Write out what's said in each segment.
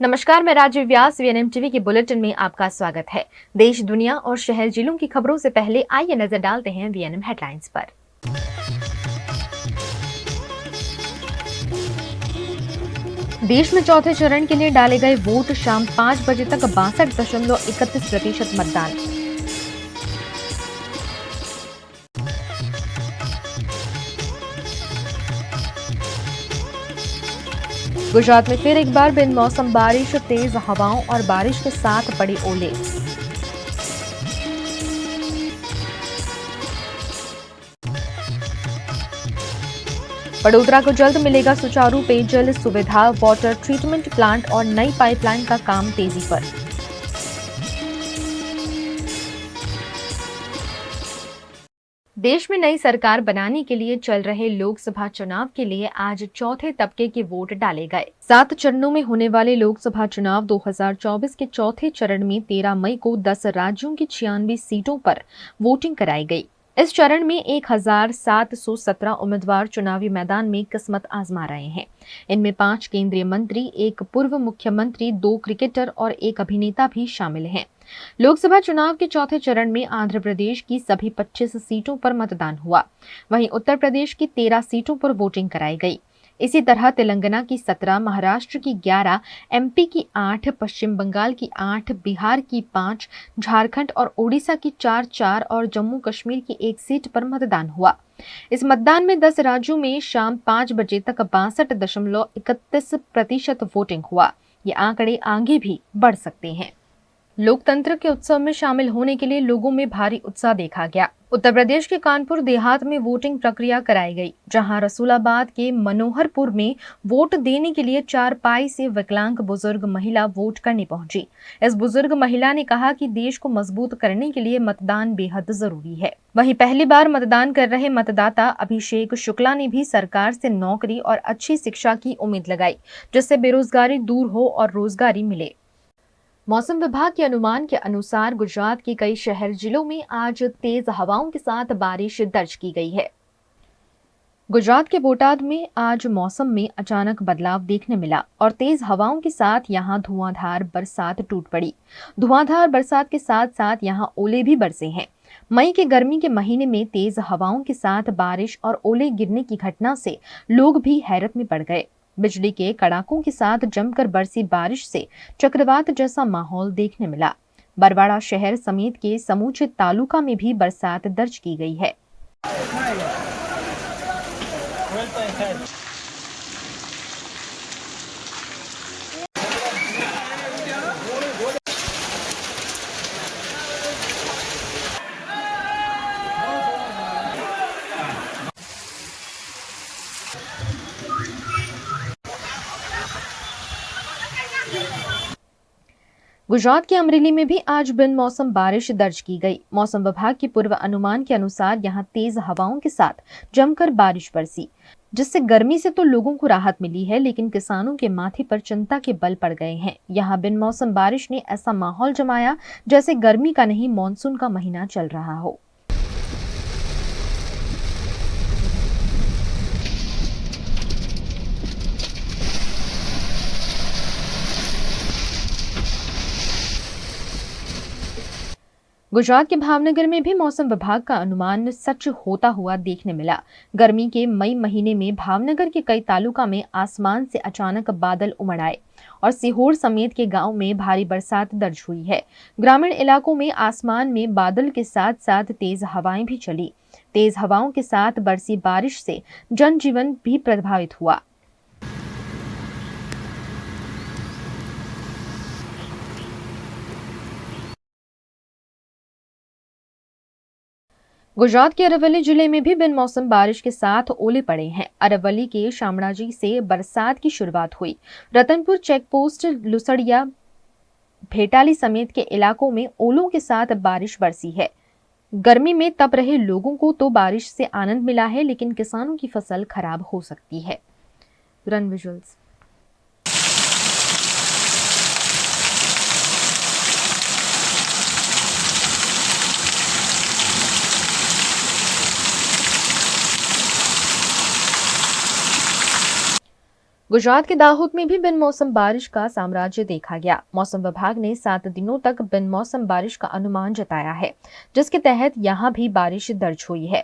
नमस्कार, मैं राजीव व्यास VNM TV के बुलेटिन में आपका स्वागत है। देश, दुनिया और शहर जिलों की खबरों से पहले आइए नजर डालते हैं वीएनएम हेडलाइंस पर। देश में चौथे चरण के लिए डाले गए वोट, शाम 5 बजे तक 62.31% मतदान। गुजरात में फिर एक बार बिन मौसम बारिश, तेज हवाओं और बारिश के साथ पड़े ओले। वडोदरा को जल्द मिलेगा सुचारू पेयजल सुविधा, वाटर ट्रीटमेंट प्लांट और नई पाइपलाइन का काम तेजी पर। देश में नई सरकार बनाने के लिए चल रहे लोकसभा चुनाव के लिए आज चौथे तबके के वोट डाले गए। 7 चरणों में होने वाले लोकसभा चुनाव 2024 के चौथे चरण में 13 मई को 10 राज्यों की 96 सीटों पर वोटिंग कराई गई। इस चरण में 1717 उम्मीदवार चुनावी मैदान में किस्मत आजमा रहे हैं। इनमें 5 केंद्रीय मंत्री, एक पूर्व मुख्यमंत्री, 2 क्रिकेटर और एक अभिनेता भी शामिल हैं। लोकसभा चुनाव के चौथे चरण में आंध्र प्रदेश की सभी 25 सीटों पर मतदान हुआ। वहीं उत्तर प्रदेश की 13 सीटों पर वोटिंग कराई गई। इसी तरह तेलंगाना की 17, महाराष्ट्र की 11, एमपी की 8, पश्चिम बंगाल की 8, बिहार की 5, झारखंड और ओडिशा की 4 और जम्मू कश्मीर की 1 सीट पर मतदान हुआ। इस मतदान में 10 राज्यों में शाम 5 बजे तक 62.31% वोटिंग हुआ। ये आंकड़े आगे भी बढ़ सकते हैं। लोकतंत्र के उत्सव में शामिल होने के लिए लोगों में भारी उत्साह देखा गया। उत्तर प्रदेश के कानपुर देहात में वोटिंग प्रक्रिया कराई गई, जहां रसूलाबाद के मनोहरपुर में वोट देने के लिए 4 पाई से विकलांग बुजुर्ग महिला वोट करने पहुंची। इस बुजुर्ग महिला ने कहा कि देश को मजबूत करने के लिए मतदान बेहद जरूरी है। वहीं पहली बार मतदान कर रहे मतदाता अभिषेक शुक्ला ने भी सरकार से नौकरी और अच्छी शिक्षा की उम्मीद लगाई, जिससे बेरोजगारी दूर हो और रोजगारी मिले। मौसम विभाग के अनुमान के अनुसार गुजरात के कई शहर जिलों में आज तेज हवाओं के साथ बारिश दर्ज की गई है। गुजरात के बोटाद में आज मौसम में अचानक बदलाव देखने मिला और तेज हवाओं के साथ यहां धुआंधार बरसात टूट पड़ी। धुआंधार बरसात के साथ साथ यहां ओले भी बरसे हैं। मई के गर्मी के महीने में तेज हवाओं के साथ बारिश और ओले गिरने की घटना से लोग भी हैरत में पड़ गए। बिजली के कड़ाकों के साथ जमकर बरसी बारिश से चक्रवात जैसा माहौल देखने मिला। बरवाड़ा शहर समेत के समूचे तालुका में भी बरसात दर्ज की गई है। गुजरात के अमरेली में भी आज बिन मौसम बारिश दर्ज की गई। मौसम विभाग के पूर्व अनुमान के अनुसार यहां तेज हवाओं के साथ जमकर बारिश बरसी, जिससे गर्मी से तो लोगों को राहत मिली है, लेकिन किसानों के माथे पर चिंता के बल पड़ गए हैं। यहां बिन मौसम बारिश ने ऐसा माहौल जमाया जैसे गर्मी का नहीं, मानसून का महीना चल रहा हो। गुजरात के भावनगर में भी मौसम विभाग का अनुमान सच होता हुआ देखने मिला। गर्मी के मई महीने में भावनगर के कई तालुका में आसमान से अचानक बादल उमड़ आए और सीहोर समेत के गांव में भारी बरसात दर्ज हुई है। ग्रामीण इलाकों में आसमान में बादल के साथ साथ तेज हवाएं भी चली। तेज हवाओं के साथ बरसी बारिश से जनजीवन भी प्रभावित हुआ। गुजरात के अरवली जिले में भी बिन मौसम बारिश के साथ ओले पड़े हैं। अरवली के शामड़ाजी से बरसात की शुरुआत हुई। रतनपुर चेकपोस्ट, लुसड़िया, भेटाली समेत के इलाकों में ओलों के साथ बारिश बरसी है। गर्मी में तप रहे लोगों को तो बारिश से आनंद मिला है, लेकिन किसानों की फसल खराब हो सकती है। Run visuals. गुजरात के दाहोद में भी बिन मौसम बारिश का साम्राज्य देखा गया। मौसम विभाग ने 7 दिनों तक बिन मौसम बारिश का अनुमान जताया है, जिसके तहत यहां भी बारिश दर्ज हुई है।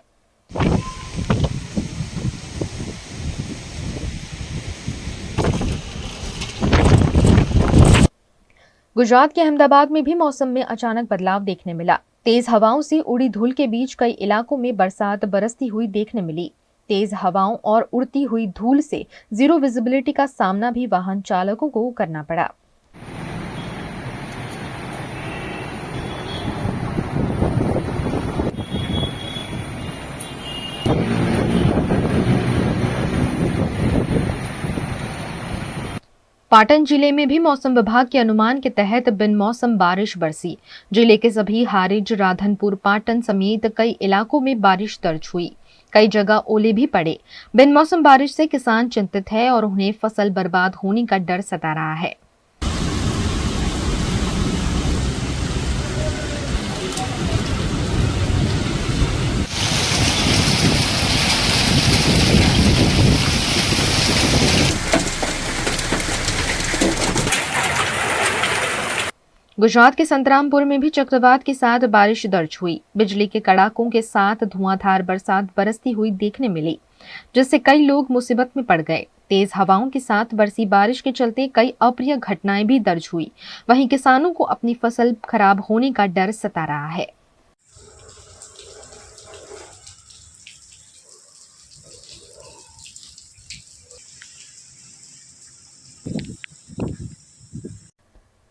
गुजरात के अहमदाबाद में भी मौसम में अचानक बदलाव देखने मिला। तेज हवाओं से उड़ी धूल के बीच कई इलाकों में बरसात बरसती हुई देखने मिली। तेज हवाओं और उड़ती हुई धूल से जीरो विजिबिलिटी का सामना भी वाहन चालकों को करना पड़ा। पाटन जिले में भी मौसम विभाग के अनुमान के तहत बिन मौसम बारिश बरसी। जिले के सभी हारिज, राधनपुर, पाटन समेत कई इलाकों में बारिश दर्ज हुई। कई जगह ओले भी पड़े। बिन मौसम बारिश से किसान चिंतित है और उन्हें फसल बर्बाद होने का डर सता रहा है। गुजरात के संतरामपुर में भी चक्रवात के साथ बारिश दर्ज हुई। बिजली के कड़ाकों के साथ धुआंधार बरसात बरसती हुई देखने मिली, जिससे कई लोग मुसीबत में पड़ गए। तेज हवाओं के साथ बरसी बारिश के चलते कई अप्रिय घटनाएं भी दर्ज हुई। वहीं किसानों को अपनी फसल खराब होने का डर सता रहा है।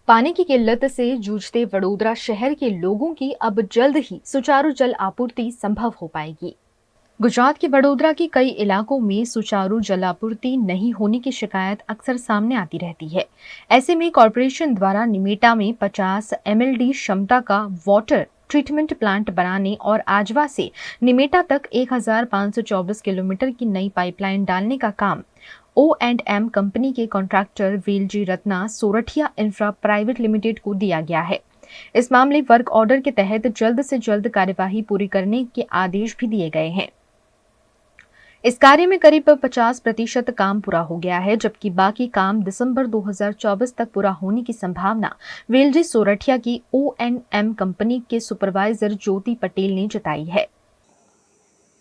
पानी की किल्लत से जूझते वडोदरा शहर के लोगों की अब जल्द ही सुचारू जल आपूर्ति संभव हो पाएगी। गुजरात के वडोदरा के कई इलाकों में सुचारू जल आपूर्ति नहीं होने की शिकायत अक्सर सामने आती रहती है। ऐसे में कॉरपोरेशन द्वारा निमेटा में 50 MLD क्षमता का वाटर ट्रीटमेंट प्लांट बनाने और आजवा से निमेटा तक 1524 किलोमीटर की नई पाइपलाइन डालने का काम O&M कंपनी के contractor Velji Ratna Sorathiya infra private limited को दिया गया है। इस मामले वर्क ऑर्डर के तहत जल्द से जल्द कार्यवाही पूरी करने के आदेश भी दिए गए हैं। इस कार्य में करीब 50% काम पूरा हो गया है, जबकि बाकी काम दिसंबर 2024 तक पूरा होने की संभावना वेलजी सोरठिया की O&M कंपनी के सुपरवाइजर ज्योति पटेल ने जताई है।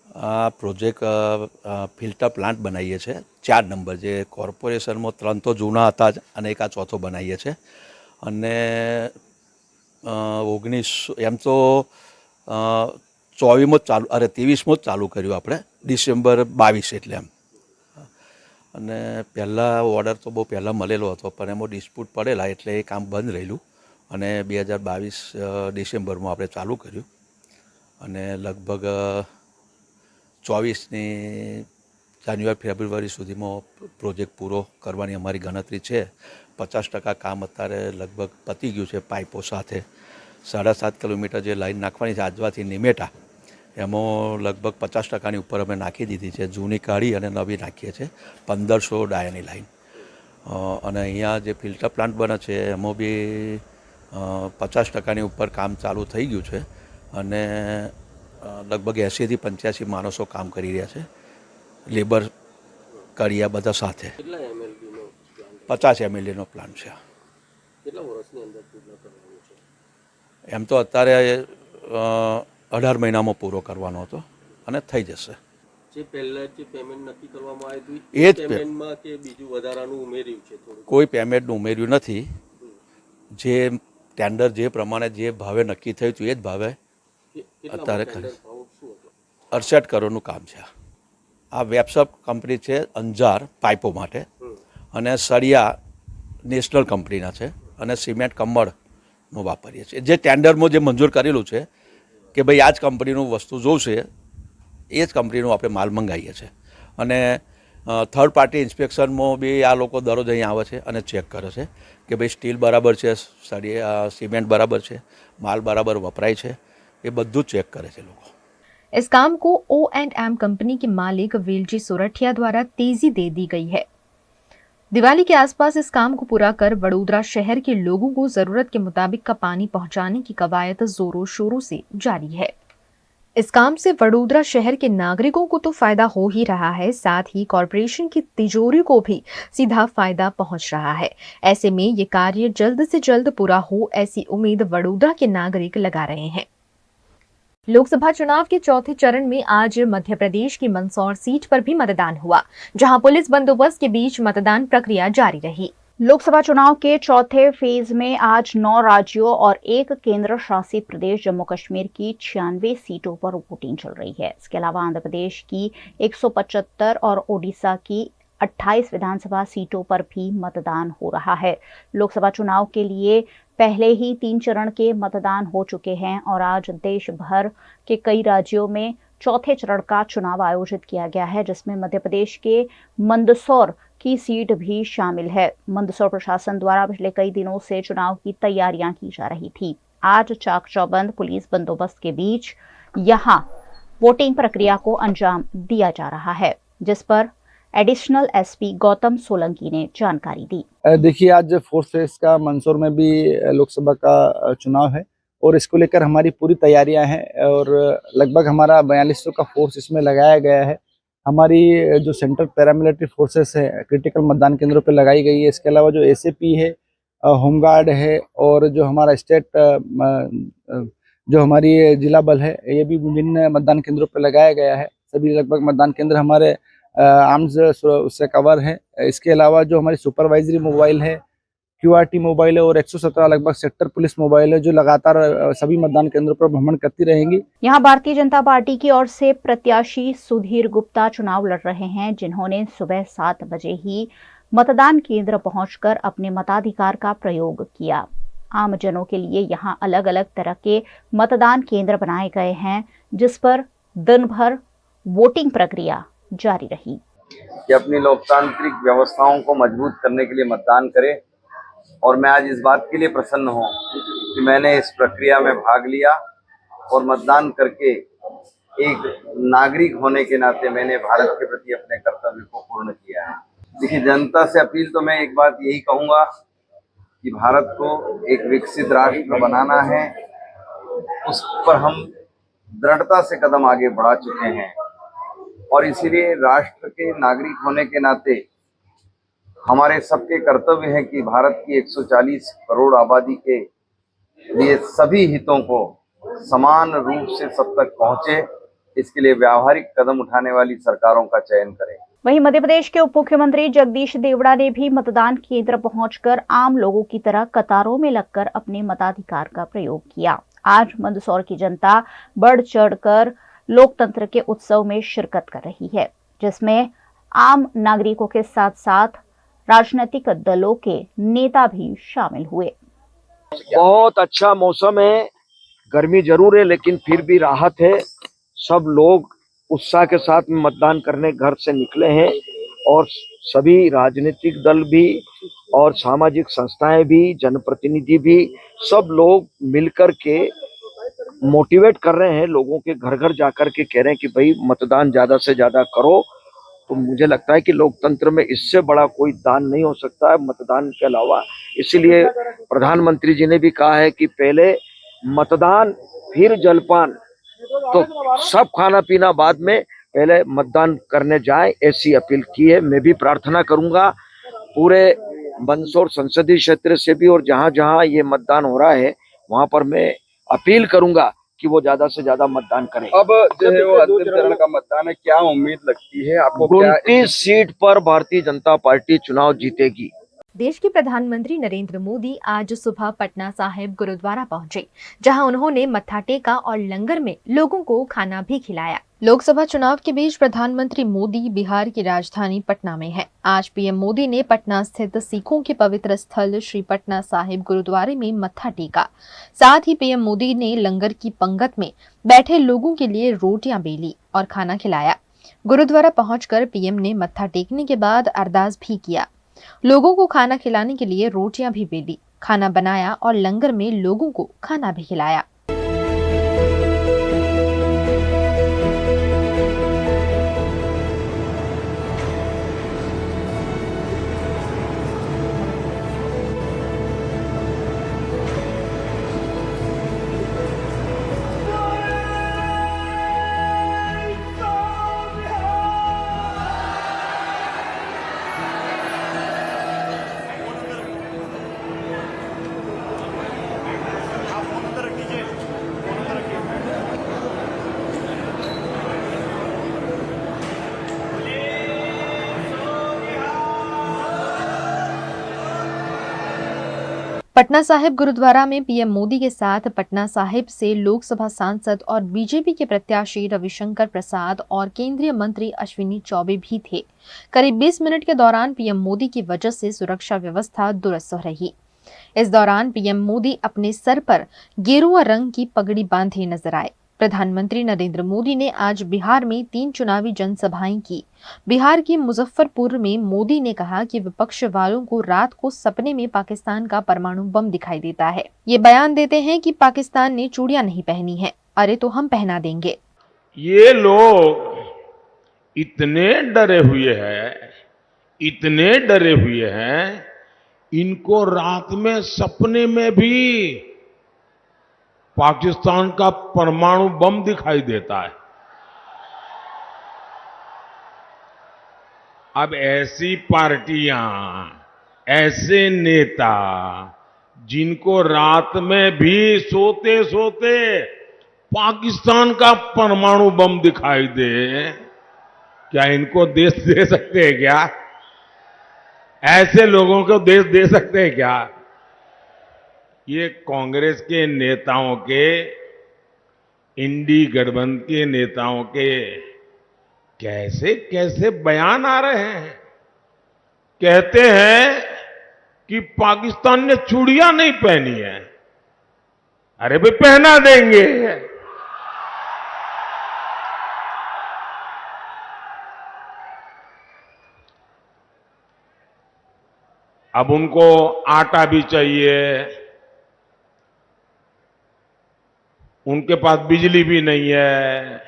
आ प्रोजेक्ट फिल्टर प्लांट बनाવીએ છે 4 નંબર જે કોર્પોરેશનમાં 3 તો જૂના હતા જ અને એક આ ચોથો બનાવીએ છે અને 19 એમ તો 24માં ચાલુ 23માં ચાલુ કર્યું આપણે ડિસેમ્બર 22 એટલે એમ અને પહેલા ઓર્ડર તો બહુ પહેલા મળેલો હતો પણ એમાં ડિસ્પ્યુટ પડેલા એટલે એ કામ બંધ રહેલું અને 2022 ડિસેમ્બરમાં આપણે ચાલુ કર્યું અને લગભગ 24 જાન્યુઆરી ફેબ્રુઆરી સુધીમાં પ્રોજેક્ટ પૂરો કરવાની અમારી ગણતરી છે। 50% કામ અત્યારે લગભગ પતી ગયું છે પાઇપો સાથે। 7.5 કિલોમીટર જે લાઈન નાખવાની છે આજવાથી નિમેટા એમાં લગભગ 50%ની ઉપર અમે નાખી દીધી છે। જૂની કાઢી અને નવી નાખીએ છીએ 1500 ડાયાની લાઈન અને અહીંયા જે ફિલ્ટર પ્લાન્ટ બને છે એમાં બી 50%ની ઉપર કામ ચાલુ થઈ ગયું છે અને लगभग 80 થી 85 માણસો કામ કરી રહ્યા છે લેબર કડિયા બધા સાથે। 50 MLD નો પ્લાન છે। કેટલા વર્ષની અંદર પૂર્ણ કરવાનો છે? એમ તો અત્યારે 18 મહિનામાં પૂરો કરવાનો હતો અને થઈ જશે। જે પહેલા જે પેમેન્ટ નક્કી કરવામાં આવ્યું એ જ પેમેન્ટમાં કે બીજું વધારાનું ઉમેર્યું છે? કોઈ પેમેન્ટ ઉમેર્યું નથી। જે ટેન્ડર જે પ્રમાણે જે ભાવે નક્કી થયું હતું એ જ ભાવે અત્યારે 68 કરોડનું કામ છે। આ વેબસપ કંપની છે અંજાર પાઇપો માટે અને સળિયા નેશનલ કંપનીના છે અને સિમેન્ટ કમળનું વાપરીએ છીએ। જે ટેન્ડરમાં જે મંજૂર કરેલું છે કે ભાઈ આ જ કંપનીનું વસ્તુ જોશે એ જ કંપનીનું આપણે માલ મંગાવીએ છીએ અને થર્ડ પાર્ટી ઇન્સ્પેક્શનમાં બી આ લોકો દરરોજ અહીં આવે છે અને ચેક કરે છે કે ભાઈ સ્ટીલ બરાબર છે, સળિયા સિમેન્ટ બરાબર છે, માલ બરાબર વપરાય છે, ये બધું चेक करे थे लोग। इस काम को O&M कंपनी के मालिक वेलजी सोरठिया द्वारा तेजी दे दी गई है। दिवाली के आसपास इस काम को पूरा कर वडोदरा शहर के लोगों को जरूरत के मुताबिक का पानी पहुंचाने की कवायद जोरों शोरों से जारी है। इस काम से वडोदरा शहर के नागरिकों को तो फायदा हो ही रहा है, साथ ही कॉरपोरेशन की तिजोरी को भी सीधा फायदा पहुंच रहा है। ऐसे में ये कार्य जल्द से जल्द पूरा हो, ऐसी उम्मीद वडोदरा के नागरिक लगा रहे हैं। लोकसभा चुनाव के चौथे चरण में आज मध्य प्रदेश की मंदसौर सीट पर भी मतदान हुआ, जहां पुलिस बंदोबस्त के बीच मतदान प्रक्रिया जारी रही। लोकसभा चुनाव के चौथे फेज में आज 9 राज्यों और 1 केंद्र शासित प्रदेश जम्मू कश्मीर की 96 सीटों पर वोटिंग चल रही है। इसके अलावा आंध्र प्रदेश की 175 और ओडिशा की 28 विधानसभा सीटों पर भी मतदान हो रहा है। लोकसभा चुनाव के लिए पहले ही 3 चरण के मतदान हो चुके हैं और आज देश भर के कई राज्यों में चौथे चरण का चुनाव आयोजित किया गया है, जिसमें मध्य प्रदेश के मंदसौर की सीट भी शामिल है। मंदसौर प्रशासन द्वारा पिछले कई दिनों से चुनाव की तैयारियां की जा रही थी। आज चाक चौबंद पुलिस बंदोबस्त के बीच यहां वोटिंग प्रक्रिया को अंजाम दिया जा रहा है, जिस पर एडिशनल एसपी गौतम सोलंकी ने जानकारी दी। देखिए, आज फोर्थ फेज का मंदसौर में भी लोकसभा का चुनाव है और इसको लेकर हमारी पूरी तैयारियां हैं और लगभग हमारा 4200 का फोर्स इसमें लगाया गया है। हमारी जो सेंट्रल पैरामिलिट्री फोर्सेस है क्रिटिकल मतदान केंद्रों पर लगाई गई है। इसके अलावा जो एसएपी है, होमगार्ड है और जो हमारा स्टेट जो हमारी जिला बल है, ये भी विभिन्न मतदान केंद्रों पर लगाया गया है। सभी लगभग मतदान केंद्र हमारे आर्म्स उससे कवर है। इसके अलावा जो हमारी सुपरवाइजरी मोबाइल है, क्यूआरटी मोबाइल है और 117 लगभग सेक्टर पुलिस मोबाइल है, जो लगातार सभी मतदान केंद्रों पर भ्रमण करती रहेंगी। यहाँ भारतीय जनता पार्टी की ओर से प्रत्याशी सुधीर गुप्ता चुनाव लड़ रहे हैं, जिन्होंने सुबह 7 बजे ही मतदान केंद्र पहुंचकर अपने मताधिकार का प्रयोग किया। आम जनों के लिए यहाँ अलग अलग तरह के मतदान केंद्र बनाए गए हैं, जिस पर दिन भर वोटिंग प्रक्रिया जारी रही। कि अपनी लोकतांत्रिक व्यवस्थाओं को मजबूत करने के लिए मतदान करें और मैं आज इस बात के लिए प्रसन्न हूं कि मैंने इस प्रक्रिया में भाग लिया और मतदान करके एक नागरिक होने के नाते मैंने भारत के प्रति अपने कर्तव्य को पूर्ण किया है। देखिए, जनता से अपील तो मैं एक बात यही कहूंगा कि भारत को एक विकसित राष्ट्र बनाना है, उस पर हम दृढ़ता से कदम आगे बढ़ा चुके हैं और इसीलिए राष्ट्र के नागरिक होने के नाते हमारे सबके कर्तव्य है कि भारत की 140 करोड़ आबादी के लिए सभी हितों को समान रूप से सब तक पहुंचे, इसके लिए व्यावहारिक कदम उठाने वाली सरकारों का चयन करें। वहीं मध्य प्रदेश के उप मुख्यमंत्री जगदीश देवड़ा ने भी मतदान केंद्र पहुंचकर आम लोगों की तरह कतारों में लगकर अपने मताधिकार का प्रयोग किया। आज मंदसौर की जनता बढ़ चढ़कर लोकतंत्र के उत्सव में शिरकत कर रही है, जिसमें आम नागरिकों के साथ साथ राजनीतिक दलों के नेता भी शामिल हुए। बहुत अच्छा मौसम है, गर्मी जरूर है लेकिन फिर भी राहत है। सब लोग उत्साह के साथ मतदान करने घर से निकले हैं और सभी राजनीतिक दल भी और सामाजिक संस्थाएं भी, जनप्रतिनिधि भी, सब लोग मिलकर के मोटिवेट कर रहे हैं, लोगों के घर घर जाकर के कह रहे हैं कि भाई मतदान ज्यादा से ज्यादा करो। तो मुझे लगता है कि लोकतंत्र में इससे बड़ा कोई दान नहीं हो सकता है मतदान के अलावा। इसीलिए प्रधानमंत्री जी ने भी कहा है कि पहले मतदान फिर जलपान, तो सब खाना पीना बाद में, पहले मतदान करने जाए, ऐसी अपील की है। मैं भी प्रार्थना करूंगा पूरे मंदसौर संसदीय क्षेत्र से भी और जहां जहां ये मतदान हो रहा है वहां पर मैं अपील करूंगा कि वो ज्यादा से ज्यादा मतदान करें। अब जो है वो अंतिम चरण का मतदान है, क्या उम्मीद लगती है आपको? 29 सीट पर भारतीय जनता पार्टी चुनाव जीतेगी। देश के प्रधानमंत्री नरेंद्र मोदी आज सुबह पटना साहिब गुरुद्वारा पहुंचे, जहां उन्होंने मत्था टेका और लंगर में लोगों को खाना भी खिलाया। लोकसभा चुनाव के बीच प्रधानमंत्री मोदी बिहार की राजधानी पटना में हैं। आज पीएम मोदी ने पटना स्थित सिखों के पवित्र स्थल श्री पटना साहिब गुरुद्वारे में मत्था टेका। साथ ही पीएम मोदी ने लंगर की पंगत में बैठे लोगों के लिए रोटियां बेली और खाना खिलाया। गुरुद्वारा पहुंचकर पीएम ने मत्था टेकने के बाद अरदास भी किया। लोगों को खाना खिलाने के लिए रोटियां भी बेली, खाना बनाया और लंगर में लोगों को खाना भी खिलाया। पटना साहिब गुरुद्वारा में पीएम मोदी के साथ पटना साहिब से लोकसभा सांसद और बीजेपी के प्रत्याशी रविशंकर प्रसाद और केंद्रीय मंत्री अश्विनी चौबे भी थे। करीब 20 मिनट के दौरान पीएम मोदी की वजह से सुरक्षा व्यवस्था दुरुस्त रही। इस दौरान पीएम मोदी अपने सर पर गेरुआ रंग की पगड़ी बांधे नजर आए। प्रधानमंत्री नरेंद्र मोदी ने आज बिहार में 3 चुनावी जनसभाएं की। बिहार के मुजफ्फरपुर में मोदी ने कहा कि विपक्ष वालों को रात को सपने में पाकिस्तान का परमाणु बम दिखाई देता है। ये बयान देते हैं कि पाकिस्तान ने चूड़ियां नहीं पहनी हैं, अरे तो हम पहना देंगे। ये लोग इतने डरे हुए हैं, इनको रात में सपने में भी पाकिस्तान का परमाणु बम दिखाई देता है। अब ऐसी पार्टियां, ऐसे नेता जिनको रात में भी सोते सोते पाकिस्तान का परमाणु बम दिखाई दे, क्या इनको देश दे सकते हैं क्या? ऐसे लोगों को देश दे सकते हैं क्या? ये कांग्रेस के नेताओं के, इंडी गठबंधन के नेताओं के कैसे कैसे बयान आ रहे हैं। कहते हैं कि पाकिस्तान ने चूड़ियां नहीं पहनी है, अरे भाई पहना देंगे। अब उनको आटा भी चाहिए, उनके पास बिजली भी नहीं है।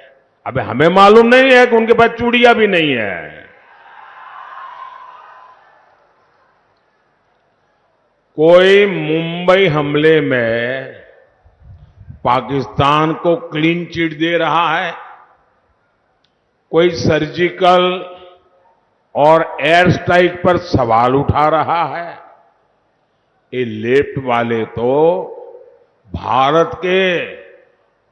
अब हमें मालूम नहीं है कि उनके पास चूड़ियां भी नहीं है। कोई मुंबई हमले में पाकिस्तान को क्लीन चिट दे रहा है, कोई सर्जिकल और एयर स्ट्राइक पर सवाल उठा रहा है। ये लेफ्ट वाले तो भारत के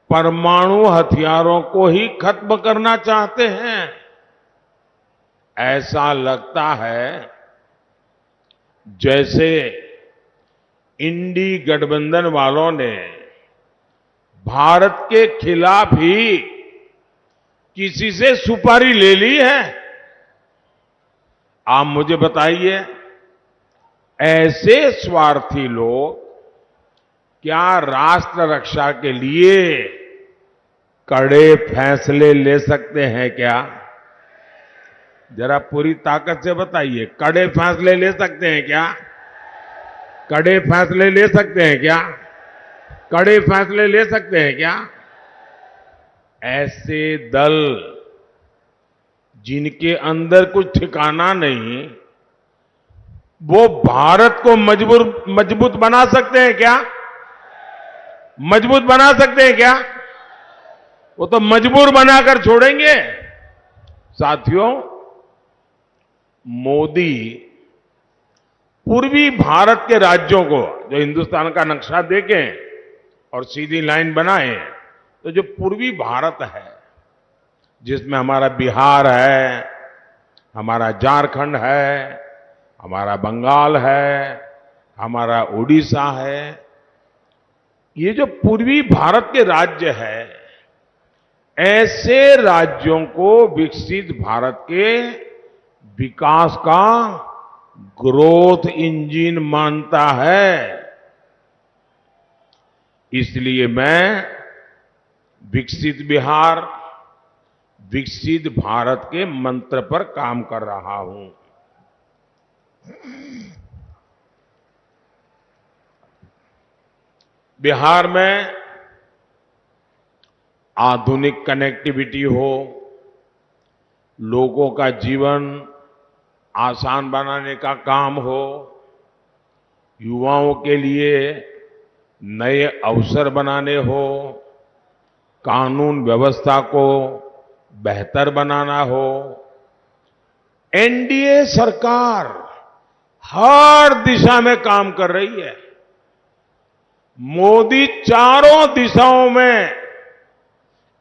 परमाणु हथियारों को ही खत्म करना चाहते हैं। ऐसा लगता है जैसे इंडी गठबंधन वालों ने भारत के खिलाफ ही किसी से सुपारी ले ली है। आप मुझे बताइए, ऐसे स्वार्थी लोग क्या राष्ट्र रक्षा के लिए कड़े फैसले ले सकते हैं क्या? जरा पूरी ताकत से बताइए, कड़े फैसले ले सकते हैं क्या? कड़े फैसले ले सकते हैं क्या? कड़े फैसले ले सकते हैं क्या? ऐसे दल जिनके अंदर कुछ ठिकाना नहीं, वो भारत को मजबूत बना सकते हैं क्या? मजबूत बना सकते हैं क्या? वो तो मजबूर बनाकर छोड़ेंगे। साथियों, मोदी पूर्वी भारत के राज्यों को, जो हिंदुस्तान का नक्शा देखें और सीधी लाइन बनाएं, तो जो पूर्वी भारत है, जिसमें हमारा बिहार है, हमारा झारखंड है, हमारा बंगाल है, हमारा उड़ीसा है, ये जो पूर्वी भारत के राज्य है, ऐसे राज्यों को विकसित भारत के विकास का ग्रोथ इंजन मानता है। इसलिए मैं विकसित बिहार, विकसित भारत के मंत्र पर काम कर रहा हूं। बिहार में आधुनिक कनेक्टिविटी हो, लोगों का जीवन आसान बनाने का काम हो, युवाओं के लिए नए अवसर बनाने हो, कानून व्यवस्था को बेहतर बनाना हो। एनडीए सरकार हर दिशा में काम कर रही है। मोदी चारों दिशाओं में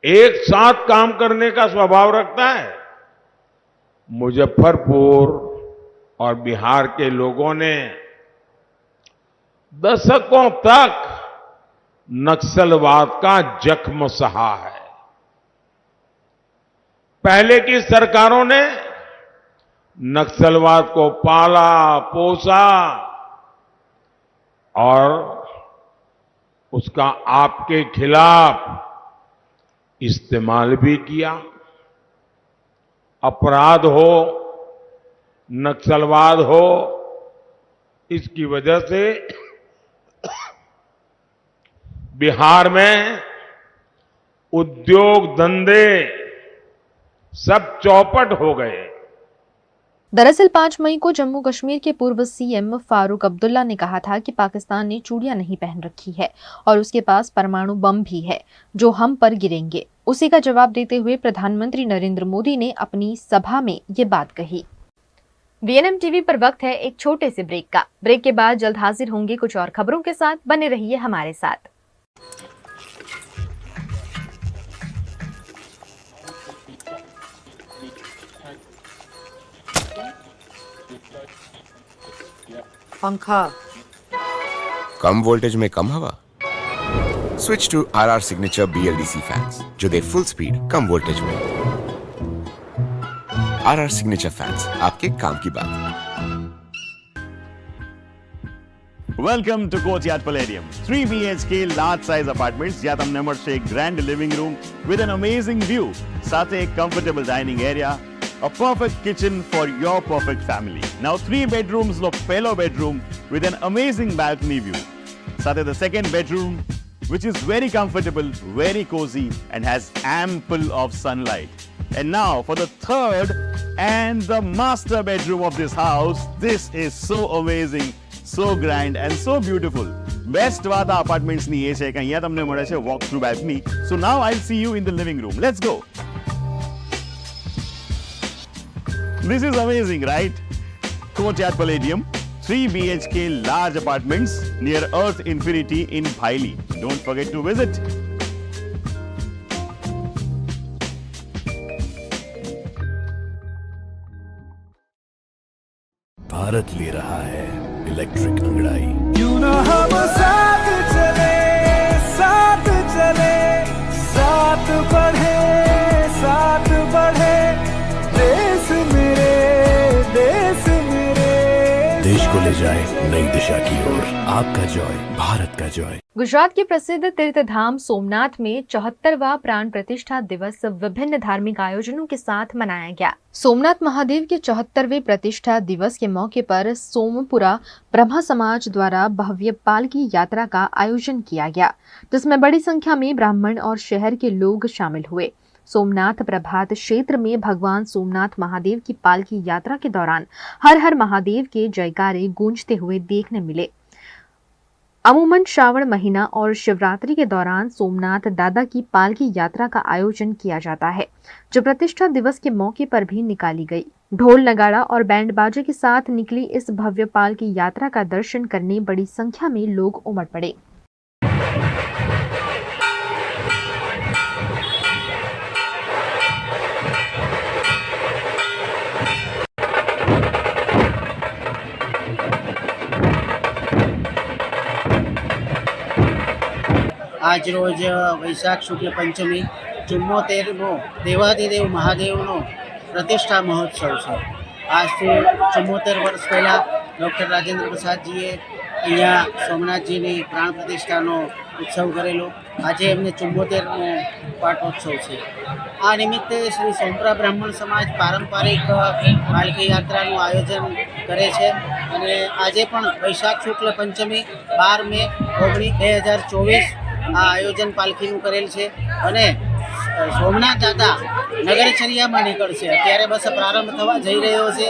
एक साथ काम करने का स्वभाव रखता है। मुजफ्फरपुर और बिहार के लोगों ने दशकों तक नक्सलवाद का जख्म सहा है। पहले की सरकारों ने नक्सलवाद को पाला पोसा और उसका आपके खिलाफ इस्तेमाल भी किया। अपराध हो, नक्सलवाद हो, इसकी वजह से बिहार में उद्योग धंधे सब चौपट हो गए। दरअसल 5 मई को जम्मू कश्मीर के पूर्व सीएम फारूक अब्दुल्ला ने कहा था कि पाकिस्तान ने चूड़ियां नहीं पहन रखी है और उसके पास परमाणु बम भी है जो हम पर गिरेंगे। उसी का जवाब देते हुए प्रधानमंत्री नरेंद्र मोदी ने अपनी सभा में ये बात कही। वीएनएम टीवी पर वक्त है एक छोटे से ब्रेक का। ब्रेक के बाद जल्द हाजिर होंगे कुछ और खबरों के साथ। बने रहिए हमारे साथ। पंखा कम वोल्टेज में कम हवा। Switch to RR signature BLDC fans जो दे फुल स्पीड कम वोल्टेज में। RR सिग्नेचर फैंस, आपके काम की बात। Welcome to Courtyard Palladium. 3 BHK large size apartments જ્યાં તમને મળશે એક grand living room with an amazing view, સાથે એક comfortable dining area, a perfect kitchen for your perfect family. Now 3 bedrooms નો પહેલો bedroom with an amazing balcony view. સાથે the second bedroom which is very comfortable, very cozy and has ample of sunlight. And now for the third and the master bedroom of this house. This is so amazing, so grand and so beautiful. Best વાત આ apartments ની એ છે કે અહીંયા તમને મળે છે walk through balcony. So now I'll see you in the living room. Let's go. This is amazing, right? Courtyard Palladium, 3 BHK large apartments near Earth Infinity in Bhaili. Don't forget to visit. Bharat ले रहा है electric अंगड़ाई। क्यों ना हम साथ चले, साथ चले, साथ बढ़े, साथ बढ़े, देश मेरे, देश मेरे। देश को ले जाए नई दिशा की ओर। आपका जॉय, भारत का जॉय। गुजरात के प्रसिद्ध तीर्थधाम सोमनाथ में 74वां प्राण प्रतिष्ठा दिवस विभिन्न धार्मिक आयोजनों के साथ मनाया गया। सोमनाथ महादेव के 74वें प्रतिष्ठा दिवस के मौके पर सोमपुरा ब्रह्मा समाज द्वारा भव्य पालकी यात्रा का आयोजन किया गया, जिसमें बड़ी संख्या में ब्राह्मण और शहर के लोग शामिल हुए। सोमनाथ प्रभात क्षेत्र में भगवान सोमनाथ महादेव की पालकी यात्रा के दौरान हर हर महादेव के जयकारे गूंजते हुए देखने मिले। अमूमन श्रावण महीना और शिवरात्रि के दौरान सोमनाथ दादा की पालकी यात्रा का आयोजन किया जाता है, जो प्रतिष्ठा दिवस के मौके पर भी निकाली गई। ढोल नगाड़ा और बैंड बाजे के साथ निकली इस भव्य पालकी यात्रा का दर्शन करने बड़ी संख्या में लोग उमड़ पड़े। आज रोज वैशाख शुक्ल पंचमी 74मो देवादिदेव महादेवનો પ્રતિષ્ઠા મહોત્સવ છે। આજથી 74 વર્ષ પહેલાં ડૉક્ટર રાજેન્દ્ર પ્રસાદજીએ અહીંયા સોમનાથજીની પ્રાણ પ્રતિષ્ઠાનો ઉત્સવ કરેલો। આજે એમને 74મો પાટોત્સવ છે। આ નિમિત્તે શ્રી સોમપુરા બ્રાહ્મણ સમાજ પારંપરિક પાલકી યાત્રાનું આયોજન કરે છે અને આજે પણ વૈશાખ શુક્લ પંચમી 12 મે 2024 આ આયોજન પાલખીનું કરેલ છે અને સોમનાથ દાદા નગરચર્યામાં નીકળશે। અત્યારે બસ પ્રારંભ થવા જઈ રહ્યો છે।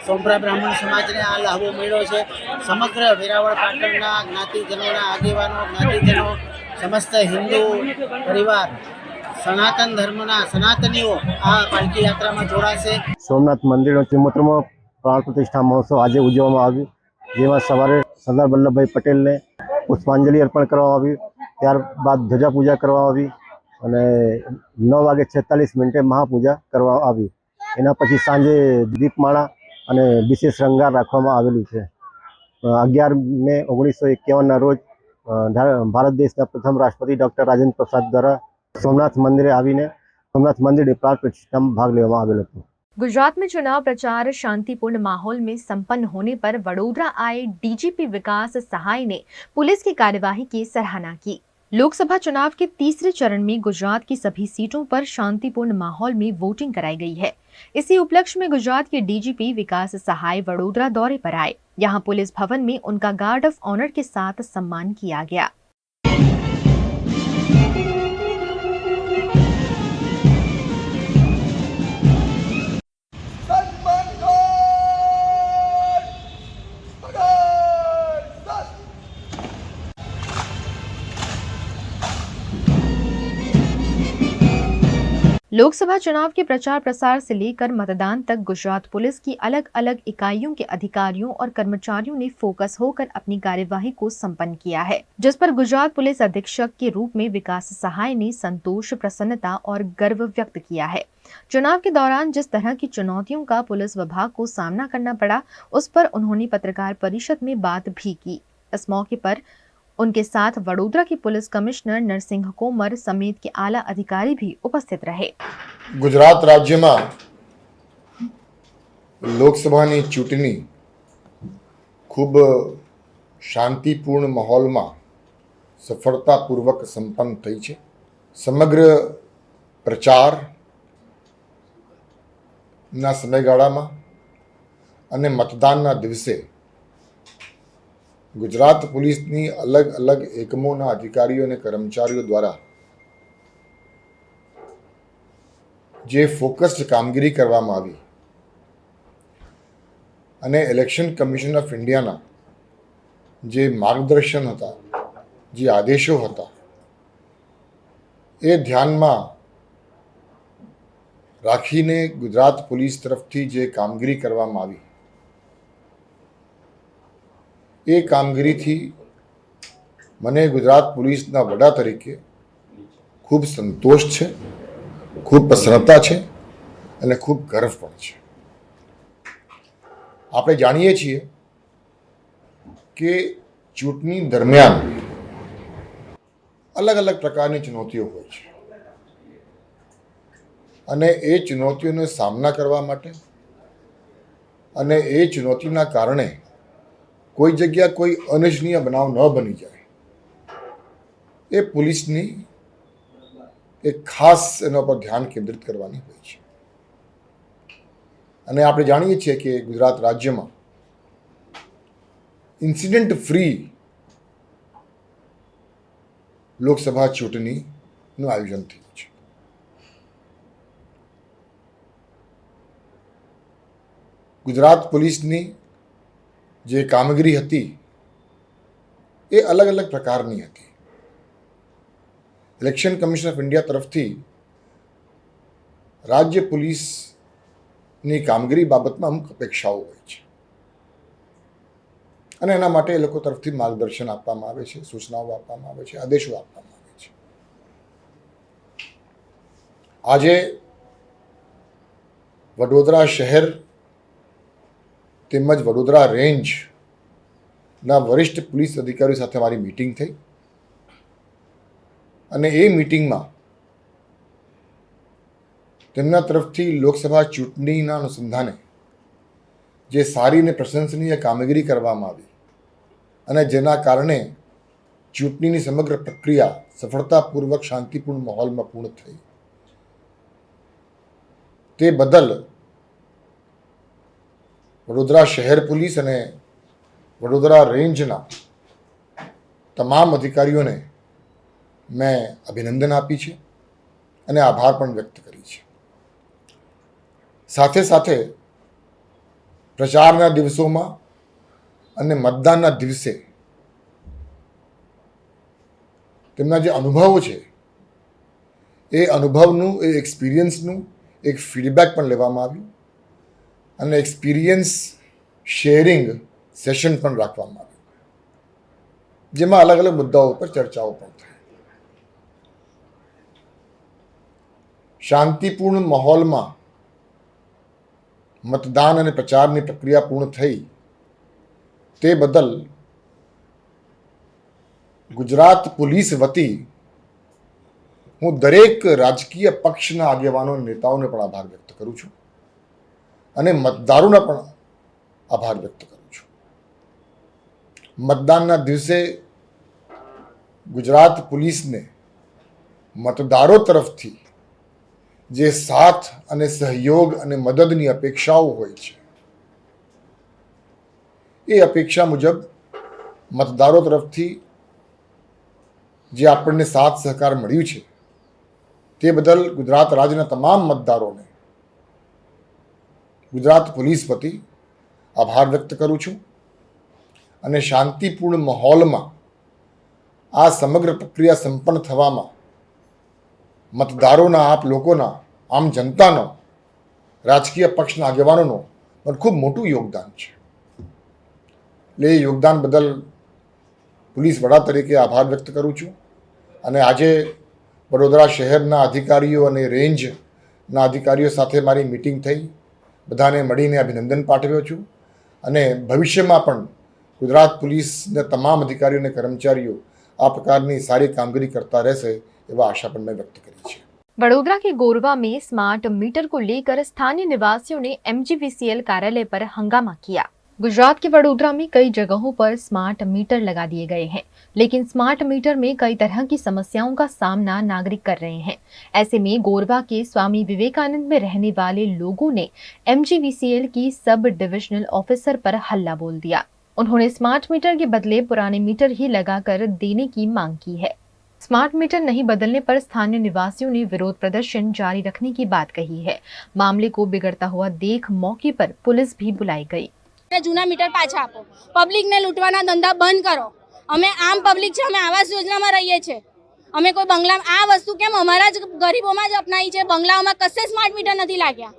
સોમપુરા બ્રાહ્મણ સમાજને આ લાભો મળ્યો છે। સમગ્ર વેરાવળ પાટણના જ્ઞાતિજનોના આગેવાનો, જ્ઞાતિજનો, સમસ્ત હિન્દુ પરિવાર, સનાતન ધર્મના સનાતનીઓ આ પાલકી યાત્રામાં જોડાશે। સોમનાથ મંદિરનો 74મો પ્રાણ પ્રતિષ્ઠા મહોત્સવ આજે ઉજવવામાં આવ્યો, જેમાં સવારે સરદાર વલ્લભભાઈ પટેલને પુષ્પાંજલિ અર્પણ કરવામાં આવ્યું। ત્યારબાદ ધ્વજા પૂજા કરવામાં આવી અને 9:46 મહાપૂજા કરવામાં આવી। એના પછી સાંજે દીપમાળા અને વિશેષ શૃંગાર રાખવામાં આવેલું છે। 11 મે 1951 રોજ ભારત દેશના પ્રથમ રાષ્ટ્રપતિ ડૉક્ટર રાજેન્દ્ર પ્રસાદ દ્વારા સોમનાથ મંદિરે આવીને સોમનાથ મંદિરે પ્રાણ પ્રતિષ્ઠામાં ભાગ લેવામાં આવેલો હતો। गुजरात में चुनाव प्रचार शांतिपूर्ण माहौल में संपन्न होने पर वडोदरा आए डीजीपी विकास सहाय ने पुलिस की कार्यवाही की सराहना की। लोकसभा चुनाव के तीसरे चरण में गुजरात की सभी सीटों पर शांतिपूर्ण माहौल में वोटिंग कराई गई है। इसी उपलक्ष्य में गुजरात के डीजीपी विकास सहाय वडोदरा दौरे पर आए। यहां पुलिस भवन में उनका गार्ड ऑफ ऑनर के साथ सम्मान किया गया। लोकसभा चुनाव के प्रचार प्रसार से लेकर मतदान तक गुजरात पुलिस की अलग अलग इकाइयों के अधिकारियों और कर्मचारियों ने फोकस होकर अपनी कार्यवाही को संपन्न किया है, जिस पर गुजरात पुलिस अधीक्षक के रूप में विकास सहाय ने संतोष, प्रसन्नता और गर्व व्यक्त किया है। चुनाव के दौरान जिस तरह की चुनौतियों का पुलिस विभाग को सामना करना पड़ा, उस पर उन्होंने पत्रकार परिषद में बात भी की। इस मौके पर उनके साथ वडोदरा के पुलिस कमिश्नर नरसिंह कोमर समेत के आला अधिकारी भी उपस्थित रहे। गुजरात राज्य में लोकसभा की चूंटणी खूब शांतिपूर्ण माहौल में सफलतापूर्वक संपन्न थई छे। समग्र प्रचार ना समयगाळा में अने मतदान ना दिवसे गुजरात पुलिसनी अलग अलग एकमोना अधिकारीओ ने कर्मचारीओ द्वारा जे फोकस्ड कामगीरी करवामां आवी अने इलेक्शन कमिशन ऑफ इंडियाना जे मार्गदर्शन हता, जे आदेशो हता, ए ध्यानमां राखीने गुजरात पुलिस तरफथी जे कामगीरी करवामां आवी ए कामगीरी थी मने गुजरात पुलिसना वडा तरीके खूब संतोष छे, खूब प्रसन्नता छे अने खूब गर्व पण छे। आपणे जाणीए छीए के चूंटणी दरमियान अलग अलग प्रकारनी चुनौतीओ होय छे अने ए चुनौतीओनो सामना करवा माटे अने ए चुनौतीना कारणे कोई जगह कोई अनिच्छनीय बनाव न बनी जाए, ए पुलिसनी एक खास एना पर ध्यान केंद्रित करवानी होय छे। अने आपणे जाणीए छीए के गुजरात राज्य में इंसिडेंट फ्री लोकसभा चूंटणीनुं आयोजन थयुं छे। गुजरात पुलिसनी जे कामगीरी हती ए अलग अलग प्रकारनी हती। इलेक्शन कमिशन ऑफ इंडिया तरफथी राज्य पुलिसनी कामगीरी बाबतमां अमुक अपेक्षाओ होय छे अने एना माटे ए लोको तरफथी मार्गदर्शन आपवामां आवे छे, सूचनाओ आपवामां आवे छे, आदेशो आपवामां आवे छे। आजे वडोदरा शहर તેમજ વડોદરા રેન્જના વરિષ્ઠ પોલીસ અધિકારીઓ સાથે મારી મીટિંગ થઈ અને એ મીટિંગમાં તેમના તરફથી લોકસભા ચૂંટણીના અનુસંધાને જે સારી અને પ્રશંસનીય કામગીરી કરવામાં આવી અને જેના કારણે ચૂંટણીની સમગ્ર પ્રક્રિયા સફળતાપૂર્વક શાંતિપૂર્ણ માહોલમાં પૂર્ણ થઈ તે બદલ वडोदरा शहर पुलिस अने वडोदरा रेंजना तमाम अधिकारीओ ने मैं अभिनंदन आपी छे अने आभार पण व्यक्त करी छे। साथे साथे प्रचारना दिवसोमां अने मतदानना दिवसे तेमना जे अनुभवो छे ए अनुभवनुं ए एक्सपीरियंसनुं एक फीडबेक पण लेवामां आव्युं અને એક્સપિરિયન્સ શેરિંગ સેશન પણ રાખવામાં આવ્યું જેમાં અલગ અલગ મુદ્દાઓ પર ચર્ચાઓ પણ થઈ। શાંતિપૂર્ણ માહોલમાં मतदान અને પ્રચારની પ્રક્રિયા પૂર્ણ થઈ તે બદલ ગુજરાત પોલીસ વતી હું દરેક રાજકીય પક્ષના આગેવાનો નેતાઓને પણ આભાર વ્યક્ત કરું છું અને મતદારોને પણ આભાર વ્યક્ત કરું છું. મતદાનના દિવસે ગુજરાત પોલીસને મતદારો તરફથી જે સાથ અને સહયોગ અને મદદની અપેક્ષાઓ હોય છે એ અપેક્ષા મુજબ મતદારો તરફથી જે આપણને સાથ સહકાર મળ્યું છે તે બદલ ગુજરાત રાજ્યના તમામ મતદારોને ગુજરાત પોલીસ વતી આભાર વ્યક્ત કરું છું અને શાંતિપૂર્ણ માહોલમાં આ સમગ્ર પ્રક્રિયા સંપન્ન થવામાં મતદારોના, આપ લોકોના, આમ જનતાનો, રાજકીય પક્ષના આગેવાનોનો પણ ખૂબ મોટું યોગદાન છે. એટલે એ યોગદાન બદલ પોલીસ વડા તરીકે આભાર વ્યક્ત કરું છું. અને આજે વડોદરા શહેરના અધિકારીઓ અને રેન્જના અધિકારીઓ સાથે મારી મિટિંગ થઈ, બધાને મળીને અભિનંદન પાઠવ્યો છું અને ભવિષ્યમાં પણ ગુજરાત પોલીસના તમામ અધિકારીઓ અને કર્મચારીઓ આ પ્રકારની સારી कामगिरी करता રહેશે એવા आशा પણ मैं व्यक्त करी है. वडोदरा के गोरवा में स्मार्ट मीटर को लेकर स्थानीय निवासियों ने MGVCL कार्यालय पर हंगामा किया. गुजरात के वडोदरा में कई जगहों पर स्मार्ट मीटर लगा दिए गए हैं, लेकिन स्मार्ट मीटर में कई तरह की समस्याओं का सामना नागरिक कर रहे हैं. ऐसे में गोरवा के स्वामी विवेकानंद में रहने वाले लोगों ने MGVCL की सब डिविजनल ऑफिसर पर हल्ला बोल दिया. उन्होंने स्मार्ट मीटर के बदले पुराने मीटर ही लगाकर देने की मांग की है. स्मार्ट मीटर नहीं बदलने पर स्थानीय निवासियों ने विरोध प्रदर्शन जारी रखने की बात कही है. मामले को बिगड़ता हुआ देख मौके पर पुलिस भी बुलाई गई. जूना मीटर पाछा आपो, पब्लिक ने लूटवाना धंधा बंद करो. अमे आम पब्लिक छे, अमे आवास योजना में रहीए छे. अमे कोई बंगला आ वस्तु केम अमारा ज गरीबों ज अपनाई छे. बंगलाओं कशे स्मार्ट मीटर नहीं लाग्या.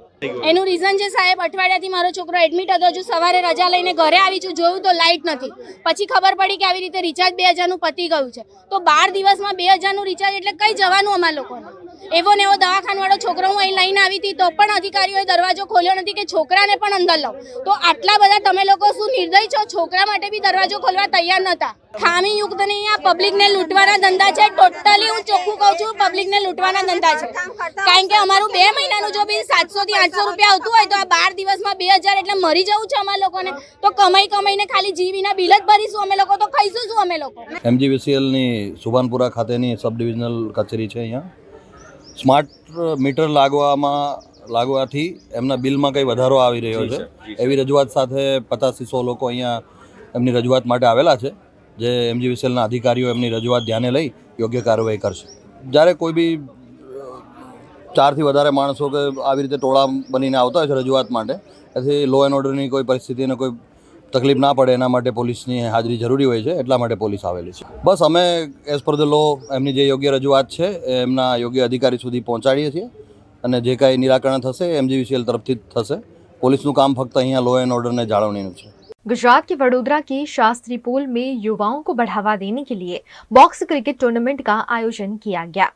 एનું રીઝન છે સાહેબ, અઠવાડિયાથી મારો છોકરો એડમિટ હતો, હજુ સવારે રજા લઈને ઘરે આવી છું, જોયું તો લાઇટ નથી. પછી ખબર પડી કે આવી રીતે રિચાર્જ 2000નું પતી ગયું છે. તો 12 દિવસમાં 2000નું રિચાર્જ એટલે કઈ જવાનું અમારા લોકોને. એવો ને એવો દવાખાનાવાળો છોકરો હું અહીં લઈને આવી હતી તો પણ અધિકારીઓએ દરવાજો ખોલ્યો નથી કે છોકરાને પણ અંદર લો. તો આટલા બધા તમે લોકો શું નિર્દય છો? છોકરા માટે બી દરવાજો ખોલવા તૈયાર નતા. ખામી યુક્ત નહીં, આ પબ્લિકને લૂંટવાના ધંધા છે. ટોટલી હું ચોખ્ખું કહું છું, પબ્લિકને લૂંટવાના ધંધા છે. કારણ કે અમારું 2 મહિનાનું જો બી 700 થી 800 રૂપિયા આવતું હોય તો આ 12 દિવસમાં 2000 એટલે મરી જવું છે અમારા લોકોને. તો કમાઈને ખાલી જીવીના બિલ જ ભરીશું અમે લોકો, તો ખાઈશું શું અમે લોકો? MGVCL ની સુભાનપુરા ખાતેની સબ ડિવિઝનલ કચેરી છે. અહીંયા સ્માર્ટ મીટર લાગવાથી એમના બિલમાં કંઈ વધારો આવી રહ્યો છે એવી રજૂઆત સાથે 50-100 લોકો અહીંયા એમની રજૂઆત માટે આવેલા છે. જે MGVCLના અધિકારીઓ એમની રજૂઆત ધ્યાને લઈ યોગ્ય કાર્યવાહી કરશે. જ્યારે કોઈ બી 4 થી વધારે માણસો કે આવી રીતે ટોળા બનીને આવતા હોય છે રજૂઆત માટે, એથી લો એન્ડ ઓર્ડરની કોઈ પરિસ્થિતિને કોઈ તકલીફ ના પડે એના માટે પોલીસની હાજરી જરૂરી હોય છે. એટલા માટે પોલીસ આવેલી છે. બસ અમે એઝ પર ધ લો એમની જે યોગ્ય રજૂઆત છે એમના યોગ્ય અધિકારી સુધી પહોંચાડીએ છીએ અને જે કાંઈ નિરાકરણ થશે MGVCL તરફથી થશે. પોલીસનું કામ ફક્ત અહીંયા લો એન્ડ ઓર્ડરને જાળવણીનું છે. गुजरात के वडोदरा के शास्त्री पोल में युवाओं को बढ़ावा देने के लिए बॉक्स क्रिकेट टूर्नामेंट का आयोजन किया गया.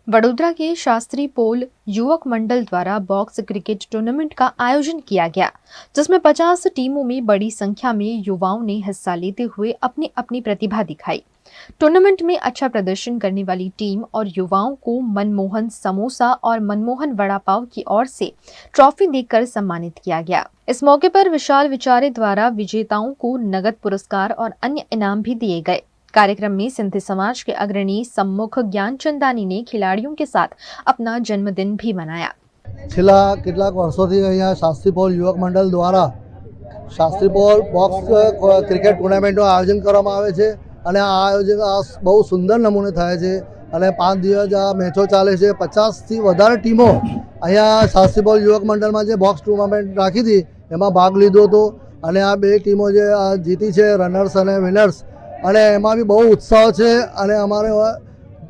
वडोदरा के शास्त्री पोल युवक मंडल द्वारा बॉक्स क्रिकेट टूर्नामेंट का आयोजन किया गया, जिसमें 50 टीमों में बड़ी संख्या में युवाओं ने हिस्सा लेते हुए अपनी अपनी प्रतिभा दिखाई. टूर्नामेंट में अच्छा प्रदर्शन करने वाली टीम और युवाओं को मनमोहन समोसा और मनमोहन वड़ा पाव की ओर से ट्रॉफी देकर सम्मानित किया गया. इस मौके पर विशाल विचारे द्वारा विजेताओं को नगद पुरस्कार और अन्य इनाम भी दिए गए. कार्यक्रम में सिंधी समाज के अग्रणी सम्मुख ज्ञानचंदानी ने खिलाड़ियों के साथ अपना जन्मदिन भी मनाया. છેલ્લા કેટલાક વર્ષોથી અહીંયા શાસ્ત્રી પોલ યુવક મંડળ દ્વારા શાસ્ત્રી પોલ બોક્સ ક્રિકેટ ટુર્નામેન્ટનું આયોજન કરવામાં આવે છે અને આ આયોજન બહુ સુંદર નમૂને થાય છે અને 5 દિવસ આ મેચો ચાલે છે. 50થી વધારે ટીમો અહીંયા શાસ્ત્રી પોલ યુવક મંડળમાં જે બોક્સ ટુર્નામેન્ટ રાખી હતી એમાં ભાગ લીધો હતો અને આ 2 ટીમો જે જીતી છે, રનર્સ અને વિનર્સ, અને એમાં બી બહુ ઉત્સાહ છે અને અમારે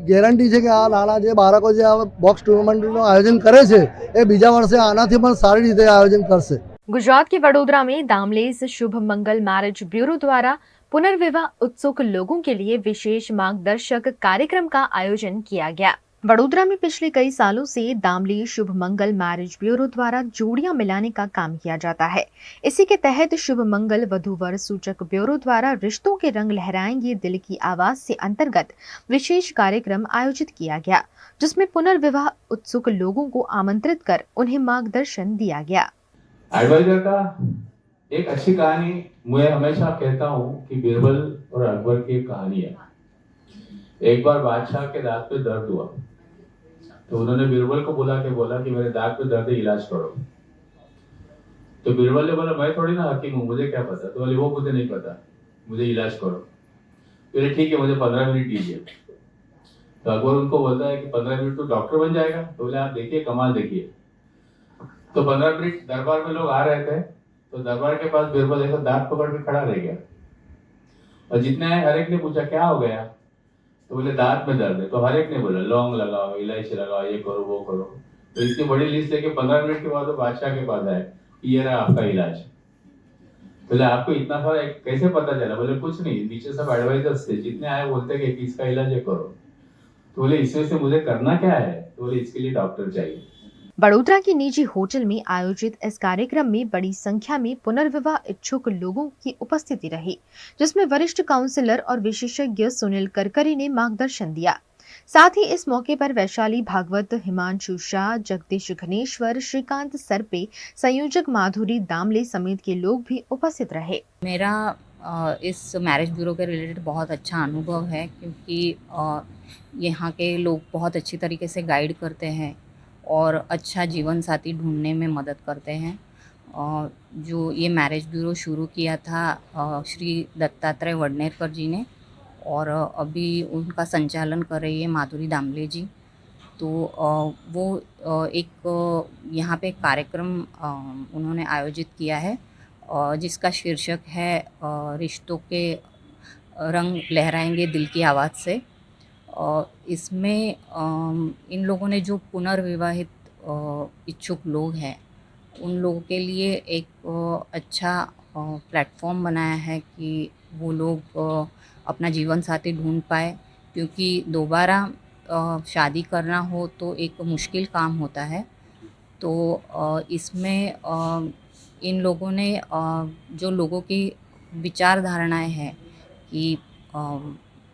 ગેરંટી છે કે આ નાના જે બાળકો જે આ બોક્સ ટુર્નામેન્ટનું આયોજન કરે છે એ બીજા વર્ષે આનાથી પણ સારી રીતે આયોજન કરશે. गुजरात के वडोदरा में दामलेस शुभ मंगल मैरिज ब्यूरो द्वारा पुनर्विवाह उत्सुक लोगों के लिए विशेष मार्गदर्शक कार्यक्रम का आयोजन किया गया. वडोदरा में पिछले कई सालों से दामली शुभ मंगल मैरिज ब्यूरो द्वारा जोड़ियां मिलाने का काम किया जाता है। इसी के तहत शुभ मंगल वधू वर सूचक ब्यूरो द्वारा रिश्तों के रंग लहराएंगे दिल की आवाज से अंतर्गत विशेष कार्यक्रम आयोजित किया गया, जिसमें पुनर्विवाह उत्सुक लोगों को आमंत्रित कर उन्हें मार्गदर्शन दिया गया। एडवाइजर का एक अच्छी कहानी मैं हमेशा कहता हूँ कि बीरबल और अकबर की कहानी है। एक बार बादशाह के दांत पे दर्द हुआ तो उन्होंने बीरबल को बोला कि मेरे दांत पे दर्द है, इलाज करो। तो बीरबल ने बोला मैं थोड़ी ना हकीम हूँ, मुझे क्या पता। तो बोले वो मुझे नहीं पता, मुझे इलाज करो। बोले ठीक है, मुझे 15 मिनट दीजिए। तो अकबर उनको बोलता है कि 15 मिनट तो डॉक्टर बन जाएगा। तो बोले आप देखिए, कमाल देखिए। तो 15 मिनट दरबार में लोग आ रहे थे, तो दरबार के पास बीरबल ऐसा दांत पकड़ के खड़ा रह गया और जितने आए हर एक ने पूछा क्या हो गया। तो बोले दांत में दर्द है। तो हर एक ने बोला लौंग लगाओ, इलायची लगाओ, ये करो वो करो। तो इसकी बड़ी लिस्ट लेके 15 मिनट के बाद वो बादशाह के पास आए, ये रहा आपका इलाज। बोले आपको इतना सारा कैसे पता चला? बोले कुछ नहीं, नीचे सब एडवाइजर्स थे, जितने आए बोलते कि इसका इलाज ये करो। तो बोले इसमें से मुझे करना क्या है? तो बोले इसके लिए डॉक्टर चाहिए। वडोदरा की निजी होटल में आयोजित इस कार्यक्रम में बड़ी संख्या में पुनर्विवाह इच्छुक लोगों की उपस्थिति रही, जिसमें वरिष्ठ काउंसलर और विशेषज्ञ सुनील करकरे ने मार्गदर्शन दिया। साथ ही इस मौके पर वैशाली भागवत, हिमांशु शाह, जगदीश घनेश्वर, श्रीकांत सरपे, संयोजक माधुरी दामले समेत के लोग भी उपस्थित रहे। मेरा इस मैरिज ब्यूरो के रिलेटेड बहुत अच्छा अनुभव है, क्योंकि यहाँ के लोग बहुत अच्छी तरीके से गाइड करते हैं और अच्छा जीवन साथी ढूंढने में मदद करते हैं। जो ये मैरिज ब्यूरो शुरू किया था श्री दत्तात्रेय वडनेरकर जी ने, और अभी उनका संचालन कर रही है माधुरी दामले जी। तो वो एक यहाँ पे कार्यक्रम उन्होंने आयोजित किया है, जिसका शीर्षक है रिश्तों के रंग लहराएंगे दिल की आवाज़ से। इसमें इन लोगों ने जो पुनर्विवाहित इच्छुक लोग हैं उन लोगों के लिए एक अच्छा प्लेटफॉर्म बनाया है कि वो लोग अपना जीवन साथी ढूंढ पाए, क्योंकि दोबारा शादी करना हो तो एक मुश्किल काम होता है। तो इसमें इन लोगों ने जो लोगों की विचारधारणाएं हैं कि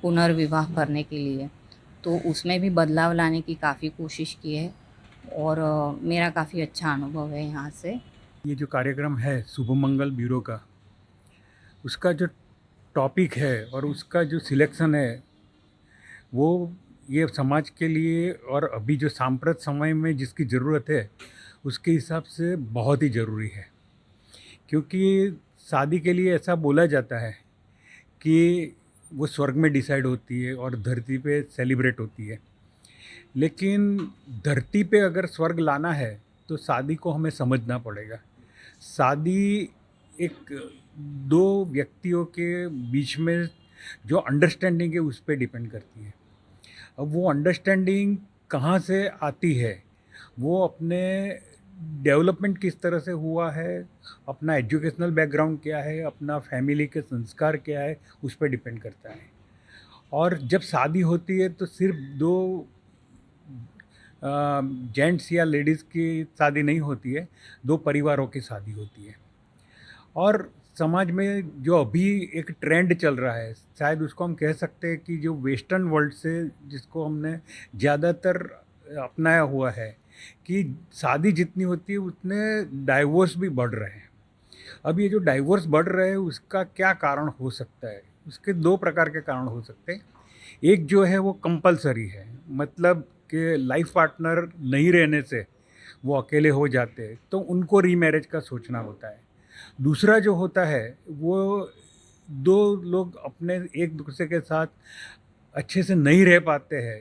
पुनर्विवाह करने के लिए, तो उसमें भी बदलाव लाने की काफ़ी कोशिश की है और मेरा काफ़ी अच्छा अनुभव है यहाँ से। ये जो कार्यक्रम है शुभ मंगल ब्यूरो का, उसका जो टॉपिक है और उसका जो सिलेक्शन है वो ये समाज के लिए और अभी जो सांप्रत समय में जिसकी ज़रूरत है उसके हिसाब से बहुत ही ज़रूरी है। क्योंकि शादी के लिए ऐसा बोला जाता है कि वो स्वर्ग में डिसाइड होती है और धरती पे सेलिब्रेट होती है, लेकिन धरती पे अगर स्वर्ग लाना है तो शादी को हमें समझना पड़ेगा। शादी एक दो व्यक्तियों के बीच में जो अंडरस्टैंडिंग है उस पर डिपेंड करती है। अब वो अंडरस्टैंडिंग कहाँ से आती है, वो अपने डेवलपमेंट किस तरह से हुआ है, अपना एजुकेशनल बैकग्राउंड क्या है, अपना फैमिली के संस्कार क्या है, उस पर डिपेंड करता है। और जब शादी होती है तो सिर्फ दो जेंट्स या लेडीज़ की शादी नहीं होती है, दो परिवारों की शादी होती है। और समाज में जो अभी एक ट्रेंड चल रहा है, शायद उसको हम कह सकते हैं कि जो वेस्टर्न वर्ल्ड से जिसको हमने ज़्यादातर अपनाया हुआ है कि शादी जितनी होती है उतने डाइवोर्स भी बढ़ रहे हैं। अब ये जो डाइवोर्स बढ़ रहे हैं उसका क्या कारण हो सकता है? उसके दो प्रकार के कारण हो सकते हैं। एक जो है वो कंपलसरी है, मतलब कि लाइफ पार्टनर नहीं रहने से वो अकेले हो जाते हैं, तो उनको रीमैरिज का सोचना होता है। दूसरा जो होता है वो दो लोग अपने एक दूसरे के साथ अच्छे से नहीं रह पाते हैं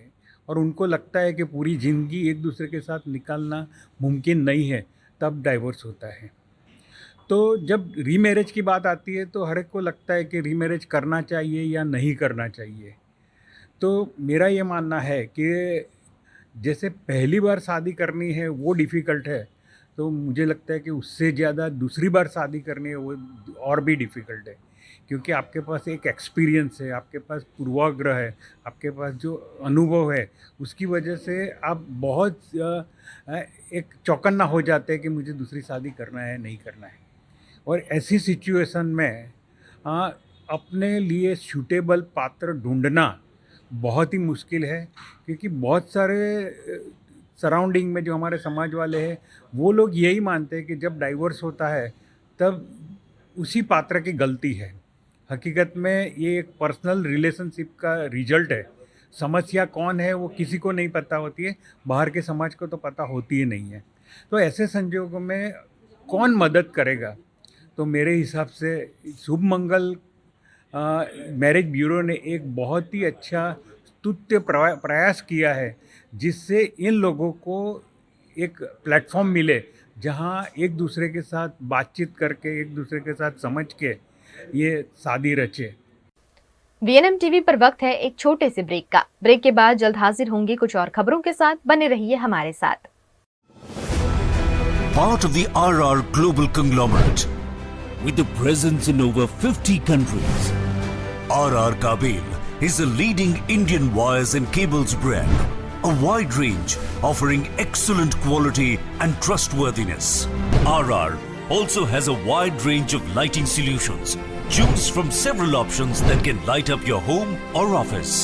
और उनको लगता है कि पूरी ज़िंदगी एक दूसरे के साथ निकालना मुमकिन नहीं है, तब डाइवोर्स होता है। तो जब रीमैरिज की बात आती है तो हर एक को लगता है कि रीमैरिज करना चाहिए या नहीं करना चाहिए। तो मेरा ये मानना है कि जैसे पहली बार शादी करनी है वो डिफ़िकल्ट है, तो मुझे लगता है कि उससे ज़्यादा दूसरी बार शादी करनी है वो और भी डिफ़िकल्ट है। क्योंकि आपके पास एक एक्सपीरियंस है, आपके पास पूर्वाग्रह है, आपके पास जो अनुभव है, उसकी वजह से आप बहुत एक चौकन्ना हो जाते हैं कि मुझे दूसरी शादी करना है नहीं करना है। और ऐसी सिचुएशन में अपने लिए सूटेबल पात्र ढूंढना बहुत ही मुश्किल है, क्योंकि बहुत सारे सराउंडिंग में जो हमारे समाज वाले हैं वो लोग यही मानते हैं कि जब डाइवोर्स होता है तब उसी पात्र की गलती है। हकीकत में ये एक पर्सनल रिलेशनशिप का रिजल्ट है। समस्या कौन है वो किसी को नहीं पता होती है, बाहर के समाज को तो पता होती ही नहीं है। तो ऐसे संजोगों में कौन मदद करेगा? तो मेरे हिसाब से शुभ मंगल मैरिज ब्यूरो ने एक बहुत ही अच्छा स्तुत्य प्रयास किया है, जिससे इन लोगों को एक प्लेटफॉर्म मिले जहां एक दूसरे के साथ बातचीत करके, एक दूसरे के साथ समझ के ये शादी रचे। वीएनएम टीवी पर वक्त है एक छोटे से ब्रेक का। ब्रेक के बाद जल्द हाजिर होंगे कुछ और खबरों के साथ, बने रहिए हमारे साथ। Part of the RR Global Conglomerate with a presence in over 50 countries, RR Kabel is a leading Indian wires and cables brand, a wide range offering excellent quality and trustworthiness. RR also has a wide range of lighting solutions. Choose from several options that can light up your home or office.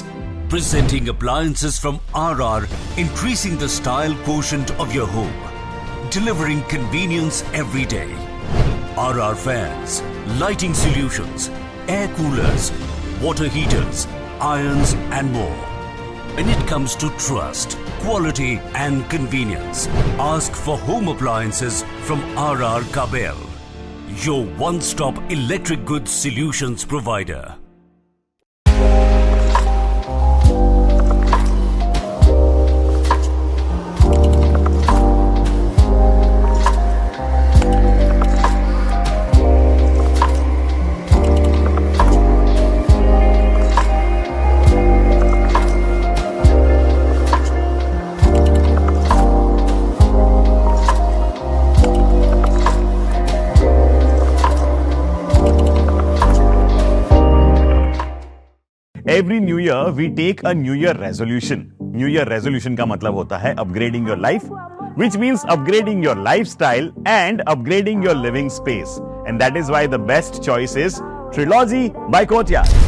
Presenting appliances from RR, increasing the style quotient of your home. Delivering convenience every day. RR fans, lighting solutions, air coolers, water heaters, irons and more. When it comes to trust, quality and convenience, ask for home appliances from RR Kabel, your one-stop electric goods solutions provider. Every new year we take a new year resolution. New year resolution का मतलब होता है upgrading your life, which means upgrading your lifestyle and upgrading your living space. And that is why the best choice is Trilogy by Courtyard.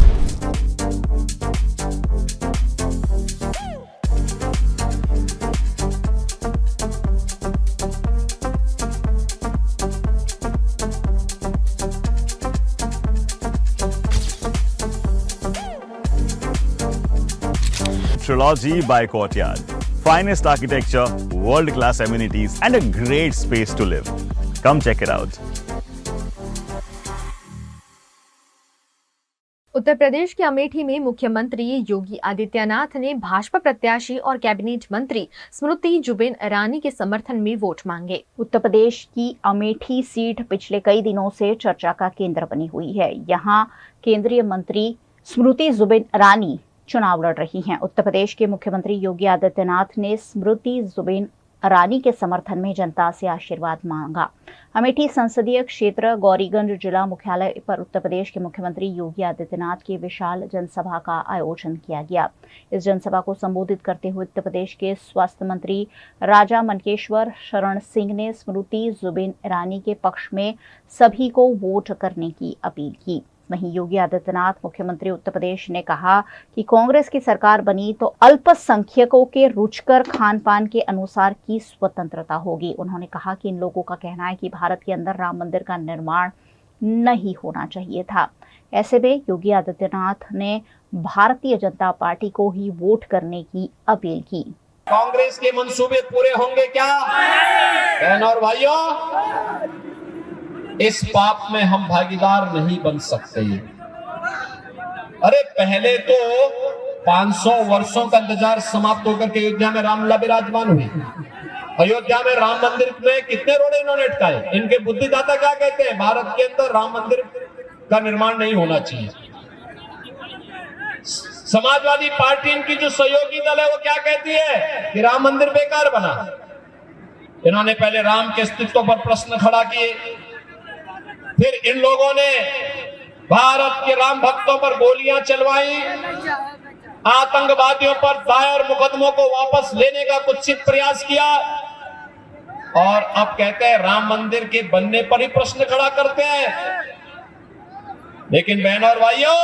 Trilogy by Courtyard. Finest architecture, world-class amenities, and a great space to live. Come check it out. Uttar Pradesh के अमेठी में मुख्यमंत्री योगी आदित्यनाथ ने भाजपा प्रत्याशी और cabinet मंत्री स्मृति जुबिन ईरानी के समर्थन में वोट मांगे। उत्तर प्रदेश की अमेठी सीट पिछले कई दिनों से चर्चा का केंद्र बनी हुई है। यहाँ केंद्रीय मंत्री स्मृति जुबिन ईरानी चुनाव लड़ रही हैं। उत्तर प्रदेश के मुख्यमंत्री योगी आदित्यनाथ ने स्मृति जुबिन ईरानी के समर्थन में जनता से आशीर्वाद मांगा। अमेठी संसदीय क्षेत्र गौरीगंज जिला मुख्यालय पर उत्तर प्रदेश के मुख्यमंत्री योगी आदित्यनाथ की विशाल जनसभा का आयोजन किया गया। इस जनसभा को संबोधित करते हुए उत्तर प्रदेश के स्वास्थ्य मंत्री राजा मनकेश्वर शरण सिंह ने स्मृति जुबिन ईरानी के पक्ष में सभी को वोट करने की अपील की। वहीं योगी आदित्यनाथ मुख्यमंत्री उत्तर प्रदेश ने कहा कि कांग्रेस की सरकार बनी तो अल्पसंख्यकों के रुचिकर खान पान के अनुसार की स्वतंत्रता होगी। उन्होंने कहा कि इन लोगों का कहना है कि भारत के अंदर राम मंदिर का निर्माण नहीं होना चाहिए था। ऐसे में योगी आदित्यनाथ ने भारतीय जनता पार्टी को ही वोट करने की अपील की। कांग्रेस के मंसूबे पूरे होंगे क्या? बहन और भाइयों, इस पाप में हम भागीदार नहीं बन सकते। अरे पहले तो 500 वर्षों का इंतजार समाप्त होकर के अयोध्या में रामलला विराजमान हुई। अयोध्या में राम मंदिर में कितने रोड़े इन्होंने अटकाए। इनके बुद्धिदाता क्या कहते हैं? भारत के अंदर राम मंदिर का निर्माण नहीं होना चाहिए। समाजवादी पार्टी इनकी जो सहयोगी दल है वो क्या कहती है कि राम मंदिर बेकार बना। इन्होंने पहले राम के अस्तित्व पर प्रश्न खड़ा किए, फिर इन लोगों ने भारत के राम भक्तों पर गोलियां चलवाई, आतंकवादियों पर दायर मुकदमों को वापस लेने का कुत्सित प्रयास किया और अब कहते हैं राम मंदिर के बनने पर ही प्रश्न खड़ा करते हैं। लेकिन बहनों और भाइयों,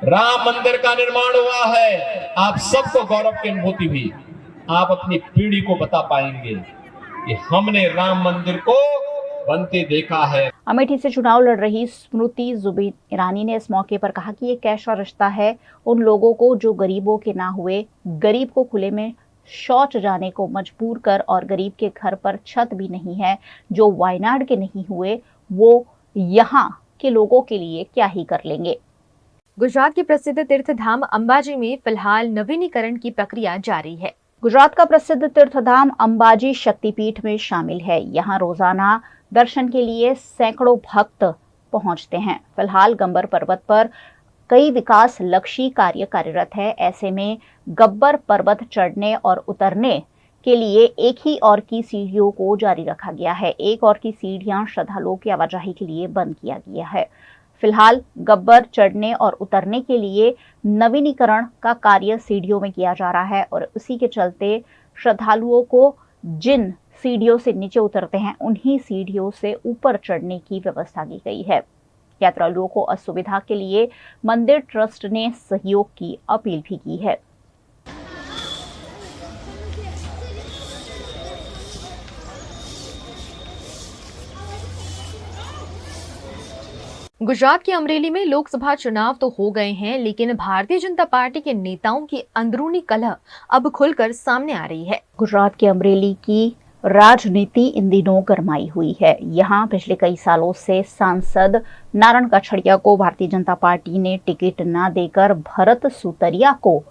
राम मंदिर का निर्माण हुआ है, आप सबको गौरव की अनुभूति भी, आप अपनी पीढ़ी को बता पाएंगे कि हमने राम मंदिर को बनते देखा है। अमेठी से चुनाव लड़ रही स्मृति जुबिन ईरानी ने इस मौके पर कहा कि ये कैसा रिश्ता है उन लोगों को जो गरीबों के ना हुए, गरीब को खुले में शौच जाने को मजबूर कर, और गरीब के घर पर छत भी नहीं है, जो वायनाड के नहीं हुए, वो यहाँ के लोगों के लिए क्या ही कर लेंगे। गुजरात के प्रसिद्ध तीर्थधाम अंबाजी में फिलहाल नवीनीकरण की प्रक्रिया जारी है। गुजरात का प्रसिद्ध तीर्थधाम अंबाजी शक्तिपीठ में शामिल है। यहाँ रोजाना दर्शन के लिए सैकड़ों भक्त पहुंचते हैं। फिलहाल गब्बर पर्वत पर कई विकास लक्षी कार्य कार्यरत है। ऐसे में गब्बर पर्वत चढ़ने और उतरने के लिए एक ही और की सीढ़ियों को जारी रखा गया है। एक और की सीढ़ियां श्रद्धालुओं की आवाजाही के लिए बंद किया गया है। फिलहाल गब्बर चढ़ने और उतरने के लिए नवीनीकरण का कार्य सीढ़ियों में किया जा रहा है और उसी के चलते श्रद्धालुओं को जिन सीढ़ियों से नीचे उतरते हैं उन्हीं सीढ़ियों से ऊपर चढ़ने की व्यवस्था की गई है। यात्रियों को असुविधा के लिए मंदिर ट्रस्ट ने सहयोग की अपील भी की है। गुजरात के अमरेली में लोकसभा चुनाव तो हो गए हैं, लेकिन भारतीय जनता पार्टी के नेताओं की अंदरूनी कलह अब खुलकर सामने आ रही है। गुजरात के अमरेली की राजनीति इन दिनों गरमाई हुई है। यहाँ पिछले कई सालों से सांसद नारायण काछड़िया को भारतीय जनता पार्टी ने टिकट न देकर भरत सुतरिया को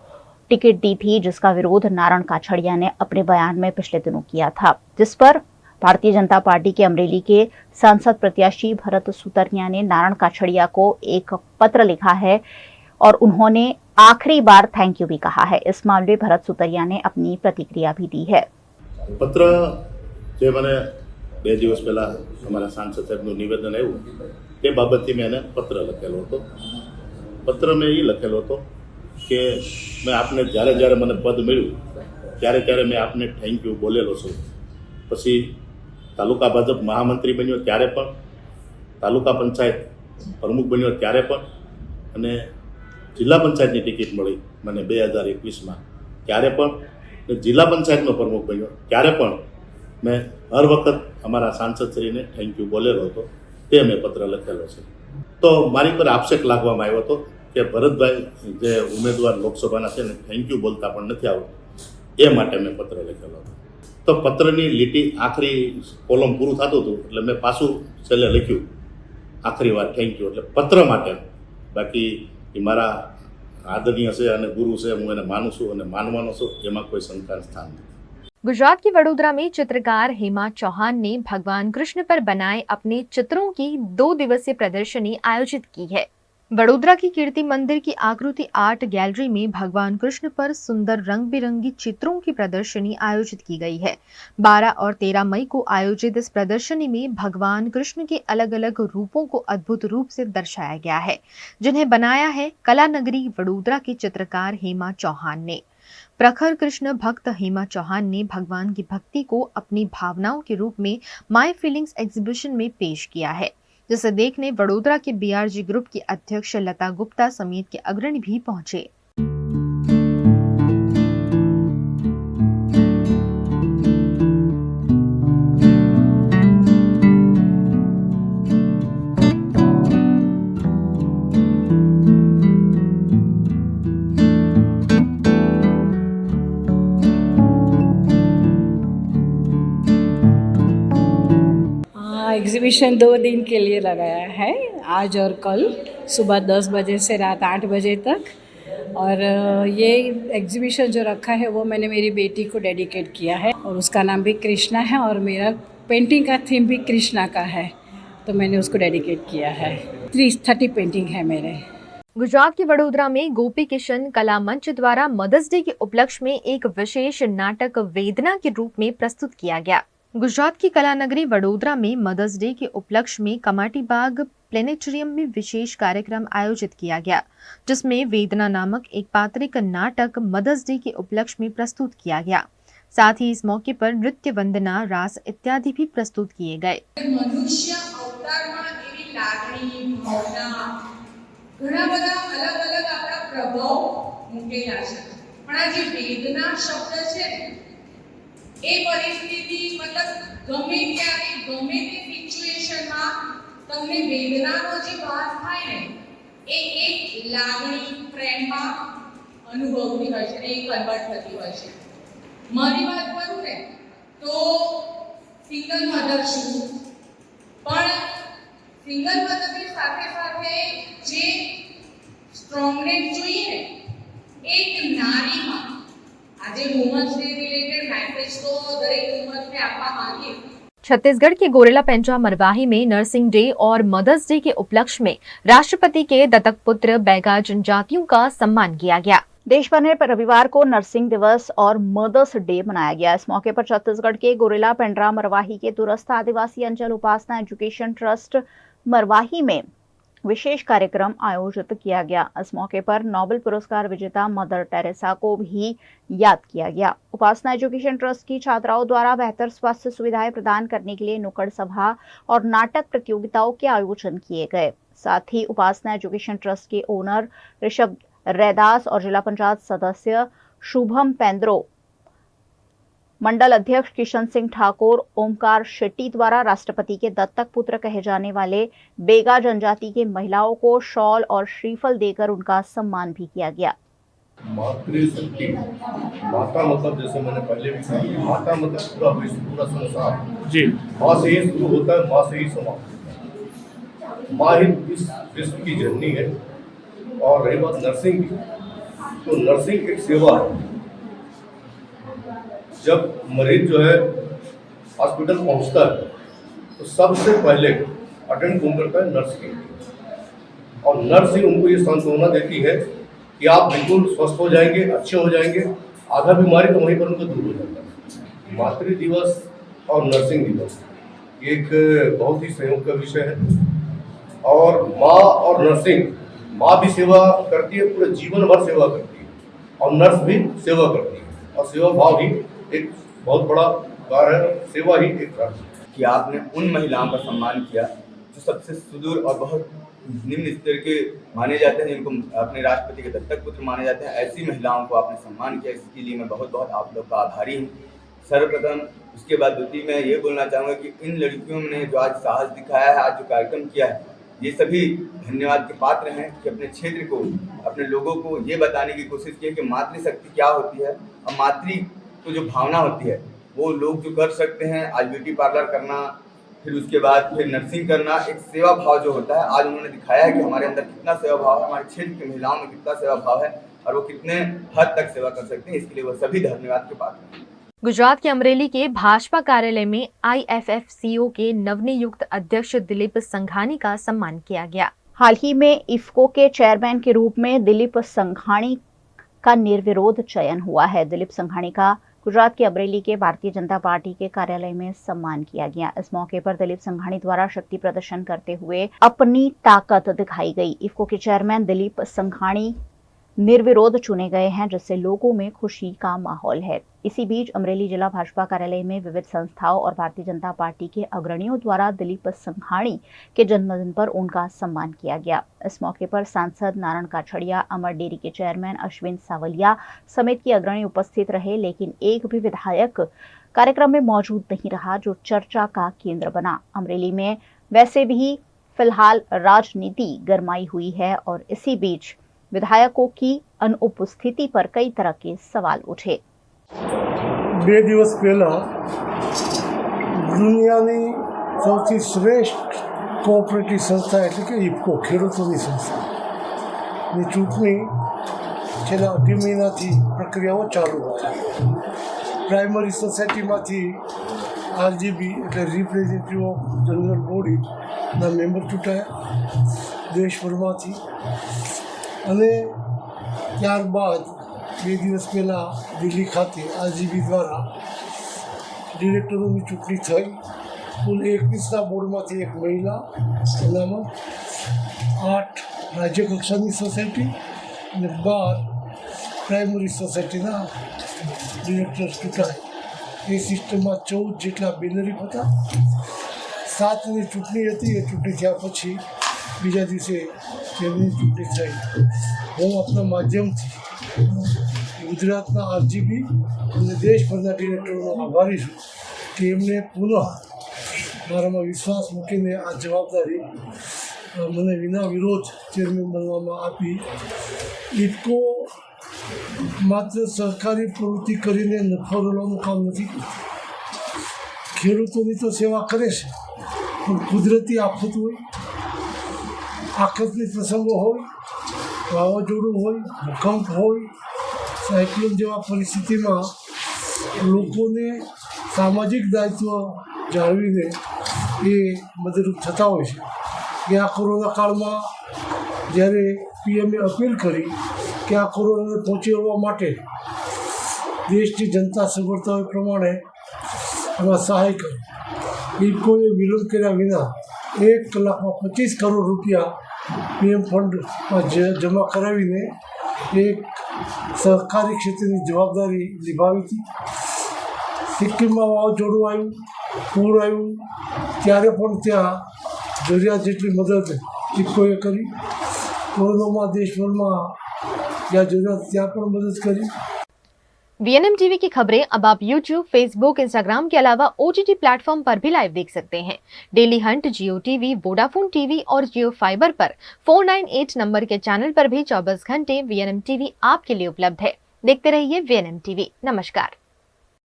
टिकट दी थी, जिसका विरोध नारायण काछड़िया ने अपने बयान में पिछले दिनों किया था, जिस पर भारतीय जनता पार्टी के अमरेली के सांसद प्रत्याशी भरत सुतरिया ने नारायण काछड़िया को एक पत्र लिखा है और उन्होंने आखिरी बार थैंक यू भी कहा है। इस मामले में भरत सुतरिया ने अपनी प्रतिक्रिया भी दी है। पत्र જે મને 2 દિવસ પહેલા અમારા સાંસદ સાહેબનું નિવેદન આવ્યું તે બાબતથી મેં એને પત્ર લખેલો હતો। પત્ર મેં એ લખેલો હતો કે મેં આપને જ્યારે જ્યારે મને પદ મળ્યું ત્યારે ત્યારે મેં આપને થેન્ક યુ બોલેલો છું। પછી તાલુકા ભાજપ મહામંત્રી બન્યો ત્યારે પણ, તાલુકા પંચાયત પ્રમુખ બન્યો ત્યારે પણ, અને જિલ્લા પંચાયતની ટિકિટ મળી મને 2021માં ત્યારે પણ, જિલ્લા પંચાયતનો પ્રમુખ બન્યો ત્યારે પણ મેં હર વખત અમારા સાંસદશ્રીને થેન્ક યુ બોલેલો હતો। તે મેં પત્ર લખેલો છે। તો મારી પર આક્ષેપ લાગવામાં આવ્યો હતો કે ભરતભાઈ જે ઉમેદવાર લોકસભાના છે ને થેન્ક યુ બોલતા પણ નથી આવડતું, એ માટે મેં પત્ર લખેલો હતો। તો પત્રની લીટી આખરી કોલમ પૂરું થતું હતું એટલે મેં પાછું છેલ્લે લખ્યું આખરી વાર થેન્ક યુ, એટલે પત્ર માટે। બાકી એ મારા આદરણીય છે અને ગુરુ છે, હું એને માનું છું અને માનવાનો છું, એમાં કોઈ શંકાનું સ્થાન નથી। गुजरात के वडोदरा में चित्रकार हेमा चौहान ने भगवान कृष्ण पर बनाए अपने चित्रों की 2 दिवसीय प्रदर्शनी आयोजित की है। वडोदरा की कीर्ति मंदिर की आकृति आर्ट गैलरी में भगवान कृष्ण पर सुंदर रंग बिरंगी चित्रों की प्रदर्शनी आयोजित की गई है। 12 और 13 मई को आयोजित इस प्रदर्शनी में भगवान कृष्ण के अलग अलग रूपों को अद्भुत रूप से दर्शाया गया है, जिन्हें बनाया है कला नगरी वडोदरा की चित्रकार हेमा चौहान ने। प्रखर कृष्ण भक्त हेमा चौहान ने भगवान की भक्ति को अपनी भावनाओं के रूप में माई फीलिंग्स एग्जीबिशन में पेश किया है, जिसे देखने वडोदरा के BRG ग्रुप की अध्यक्ष लता गुप्ता समेत के अग्रणी भी पहुंचे। एग्जीबिशन 2 दिन के लिए लगाया है, आज और कल सुबह 10 बजे से रात 8 बजे तक। और ये एग्जीबिशन जो रखा है वो मैंने मेरी बेटी को डेडिकेट किया है और उसका नाम भी कृष्णा है और मेरा पेंटिंग का थीम भी कृष्णा का है, तो मैंने उसको डेडिकेट किया है। 30 पेंटिंग है मेरे। गुजरात के वडोदरा में गोपी किशन कला मंच द्वारा मदर्स डे के उपलक्ष्य में एक विशेष नाटक वेदना के रूप में प्रस्तुत किया गया। गुजरात की कला नगरी वडोदरा में मदर्स डे के उपलक्ष्य में कमाटी बाग प्लेनेटोरियम में विशेष कार्यक्रम आयोजित किया गया, जिसमें वेदना नामक एक पात्रिक नाटक मदर्स डे के उपलक्ष्य में प्रस्तुत किया गया। साथ ही इस मौके पर नृत्य, वंदना, रास इत्यादि भी प्रस्तुत किए गए। मनुष्य अवतारमा एवी लागणी, भावना, घણા બધા અલગ-અલગ આપણા પ્રભાવ મૂકેલા છે, પણ આ જે વેદના શબ્દ છે એ પરિસ્થિતિ મતલબ ગમે ત્યારે ગમે તે સિચ્યુએશનમાં તમને વેદનાનો જે વાત થાય ને એ એક લાગણી પ્રેમમાં અનુભવતી હોય છે ને એ કન્વર્ટ થતી હોય છે। મારી વાત કરું ને તો સિંગલ મધર છું, પણ સિંગલ મધરની સાથે સાથે જે સ્ટ્રોંગનેસ જોઈએ ને એક નારીમાં આજે વુમન્સ ડે રિલેટેડ મેसेज તો દરેક વુમન્સને આપવા માંગીએ। छत्तीसगढ़ के गोरेला पेंड्रा मरवाही में नर्सिंग डे और मदर्स डे के उपलक्ष्य में राष्ट्रपति के दत्तक पुत्र बैगा जनजातियों का सम्मान किया गया। देश भर में रविवार को नर्सिंग दिवस और मदर्स डे मनाया गया। इस मौके पर छत्तीसगढ़ के गोरेला पेंड्रा मरवाही के दूरस्थ आदिवासी अंचल उपासना एजुकेशन ट्रस्ट मरवाही में विशेष कार्यक्रम आयोजित किया गया। इस मौके पर नोबेल पुरस्कार विजेता मदर टेरेसा को भी याद किया गया। उपासना एजुकेशन ट्रस्ट की छात्राओं द्वारा बेहतर स्वास्थ्य सुविधाएं प्रदान करने के लिए नुक्कड़ सभा और नाटक प्रतियोगिताओं के आयोजन किए गए। साथ ही उपासना एजुकेशन ट्रस्ट के ओनर ऋषभ रैदास और जिला पंचायत सदस्य शुभम पेंद्रो, मंडल अध्यक्ष किशन सिंह ठाकुर, ओमकार शेट्टी द्वारा राष्ट्रपति के दत्तक पुत्र कहे जाने वाले बेगा जनजाति की महिलाओं को शॉल और श्रीफल देकर उनका सम्मान भी किया गया। मातृशक्ति, माता मतलब जैसे मैंने पहले भी कहा, माता मतलब पूरा विश्व, पूरा संसार जी, माँ से ही शुरू होता है, माँ से ही समाप्त होता है। माँ ही इस विश्व की जननी है। और रही बात नर्सिंग की, तो नर्सिंग एक सेवा है। जब मरीज जो है हॉस्पिटल पहुंचता है तो सबसे पहले अटेंड कौन करता है? नर्स की। और नर्स ही उनको ये सांत्वना देती है कि आप बिल्कुल स्वस्थ हो जाएंगे, अच्छे हो जाएंगे, आधा बीमारी तो वहीं पर उनको दूर हो जाता है। मातृ दिवस और नर्सिंग दिवस एक बहुत ही संयोग का विषय है। और माँ और नर्सिंग, माँ भी सेवा करती है, पूरे जीवन भर सेवा करती है, और नर्स भी सेवा करती है, और सेवा भाव ही एक बहुत बड़ा कार्य है। सेवा ही एक कार्य है कि आपने उन महिलाओं का सम्मान किया जो सबसे सुदूर और बहुत निम्न स्तर के माने जाते हैं, जिनको अपने राष्ट्रपति के दत्तक पुत्र माने जाते हैं। ऐसी महिलाओं को आपने सम्मान किया, इसके लिए मैं बहुत बहुत आप लोग का आभारी हूँ सर्वप्रथम। उसके बाद द्वितीय मैं ये बोलना चाहूँगा कि इन लड़कियों ने जो आज साहस दिखाया है, आज जो कार्यक्रम किया है, ये सभी धन्यवाद के पात्र हैं कि अपने क्षेत्र को, अपने लोगों को ये बताने की कोशिश की कि मातृशक्ति क्या होती है और मातृ तो जो भावना होती है वो लोग जो कर सकते हैं। आज ब्यूटी पार्लर करना, फिर उसके बाद फिर नर्सिंग करना, एक सेवा भाव जो होता है, आज उन्होंने दिखाया है कि हमारे अंदर कितना सेवा भाव है, हमारे क्षेत्र की महिलाओं में कितना सेवा भाव है और वो कितने हद तक सेवा कर सकते हैं। इसके लिए वो सभी धन्यवाद के पात्र हैं। गुजरात के अमरेली के भाजपा कार्यालय में IFFCO के नवनियुक्त अध्यक्ष दिलीप संघानी का सम्मान किया गया। हाल ही में इफ्को के चेयरमैन के रूप में दिलीप संघानी का निर्विरोध चयन हुआ है। दिलीप संघानी का गुजरात के अमरेली के भारतीय जनता पार्टी के कार्यालय में सम्मान किया गया। इस मौके पर दिलीप संघानी द्वारा शक्ति प्रदर्शन करते हुए अपनी ताकत दिखाई गई। इफ्को के चेयरमैन दिलीप संघानी निर्विरोध चुने गए हैं, जिससे लोगों में खुशी का माहौल है। इसी बीच अमरेली जिला भाजपा कार्यालय में विविध संस्थाओं और भारतीय जनता पार्टी के अग्रणियों द्वारा दिलीप संघानी के जन्मदिन पर उनका सम्मान किया गया। इस मौके पर सांसद नारायण काछड़िया, अमर डेयरी के चेयरमैन अश्विन सावलिया समेत के अग्रणी उपस्थित रहे, लेकिन एक भी विधायक कार्यक्रम में मौजूद नहीं रहा, जो चर्चा का केंद्र बना। अमरेली में वैसे भी फिलहाल राजनीति गरमाई हुई है और इसी बीच विधायकों की अनुपस्थिति पर कई तरह के सवाल उठे। 2 દિવસ પહેલા દુનિયાની સૌથી શ્રેષ્ઠ કોઓપરેટિવ સંસ્થા એટલે કે ઇફકો, ખેડૂતોની સંસ્થાની ચૂંટણી છેલ્લા 2 મહિનાથી પ્રક્રિયાઓ ચાલુ હતી। પ્રાઇમરી સોસાયટીમાંથી RGB એટલે રિપ્રેઝેન્ટેટિવ ઓફ જનરલ બોડીના મેમ્બર ચૂંટાયા દેશભરમાંથી, અને ત્યારબાદ 2 દિવસ પહેલાં દિલ્હી ખાતે RGB દ્વારા ડિરેક્ટરોની ચૂંટણી થઈ. કુલ 21ના બોર્ડમાંથી એક મહિલા, એનામાં 8 રાજ્ય કક્ષાની સોસાયટી અને 12 પ્રાઇમરી સોસાયટીના ડિરેક્ટર્સ ચૂંટાય. એ સિસ્ટમમાં 14 જેટલા બેનરી હતા. 7ની ચૂંટણી હતી. એ ચૂંટણી થયા પછી બીજા દિવસે તેમની ચૂંટણી થઈ. હું આપણા માધ્યમથી ગુજરાતના આરજીબી અને દેશભરના ડિરેક્ટરોનો આભારી છું કે એમને પુનઃ મારામાં વિશ્વાસ મૂકીને આ જવાબદારી મને વિના વિરોધ ચેરમેન બનવામાં આપી. ઇફકો માત્ર સરકારી પ્રવૃત્તિ કરીને નફો રોલવાનું કામ નથી કરતું. ખેડૂતોની તો સેવા કરે છે, પણ કુદરતી આફત હોય, આકસ્મિક પ્રસંગો હોય, વાવાઝોડું હોય, ભૂકંપ હોય, સાયક્લોન જેવા પરિસ્થિતિમાં લોકોને સામાજિક દાયિત્વ જાળવીને એ મદદરૂપ થતા હોય છે. કે આ કોરોના કાળમાં જ્યારે પીએમએ અપીલ કરી કે આ કોરોનાને પહોંચી વળવા માટે દેશની જનતા સગવડતા હોય પ્રમાણે એમાં સહાય કરી. ઇફકોએ વિલંબ કર્યા વિના 1 કલાકમાં 25 કરોડ રૂપિયા પીએમ ફંડમાં જમા કરાવીને એક સહકારી ક્ષેત્રની જવાબદારી નિભાવી હતી. સિક્કિમમાં વાવાઝોડું આવ્યું, પૂર આવ્યું, ત્યારે પણ ત્યાં જરૂરિયાત જેટલી મદદ ઇફકોએ કરી. કોરોનામાં દેશભરમાં જ્યાં જરૂરિયાત ત્યાં પણ मदद करी. वीएनएम टीवी की खबरें अब आप YouTube, Facebook, Instagram के अलावा OTT प्लेटफॉर्म पर भी लाइव देख सकते हैं. डेली हंट, जियो टीवी, वोडाफोन टीवी और जियो फाइबर पर 498 नंबर के चैनल पर भी 24 घंटे वीएनएम टीवी आपके लिए उपलब्ध है. देखते रहिए वीएनएम टीवी. नमस्कार.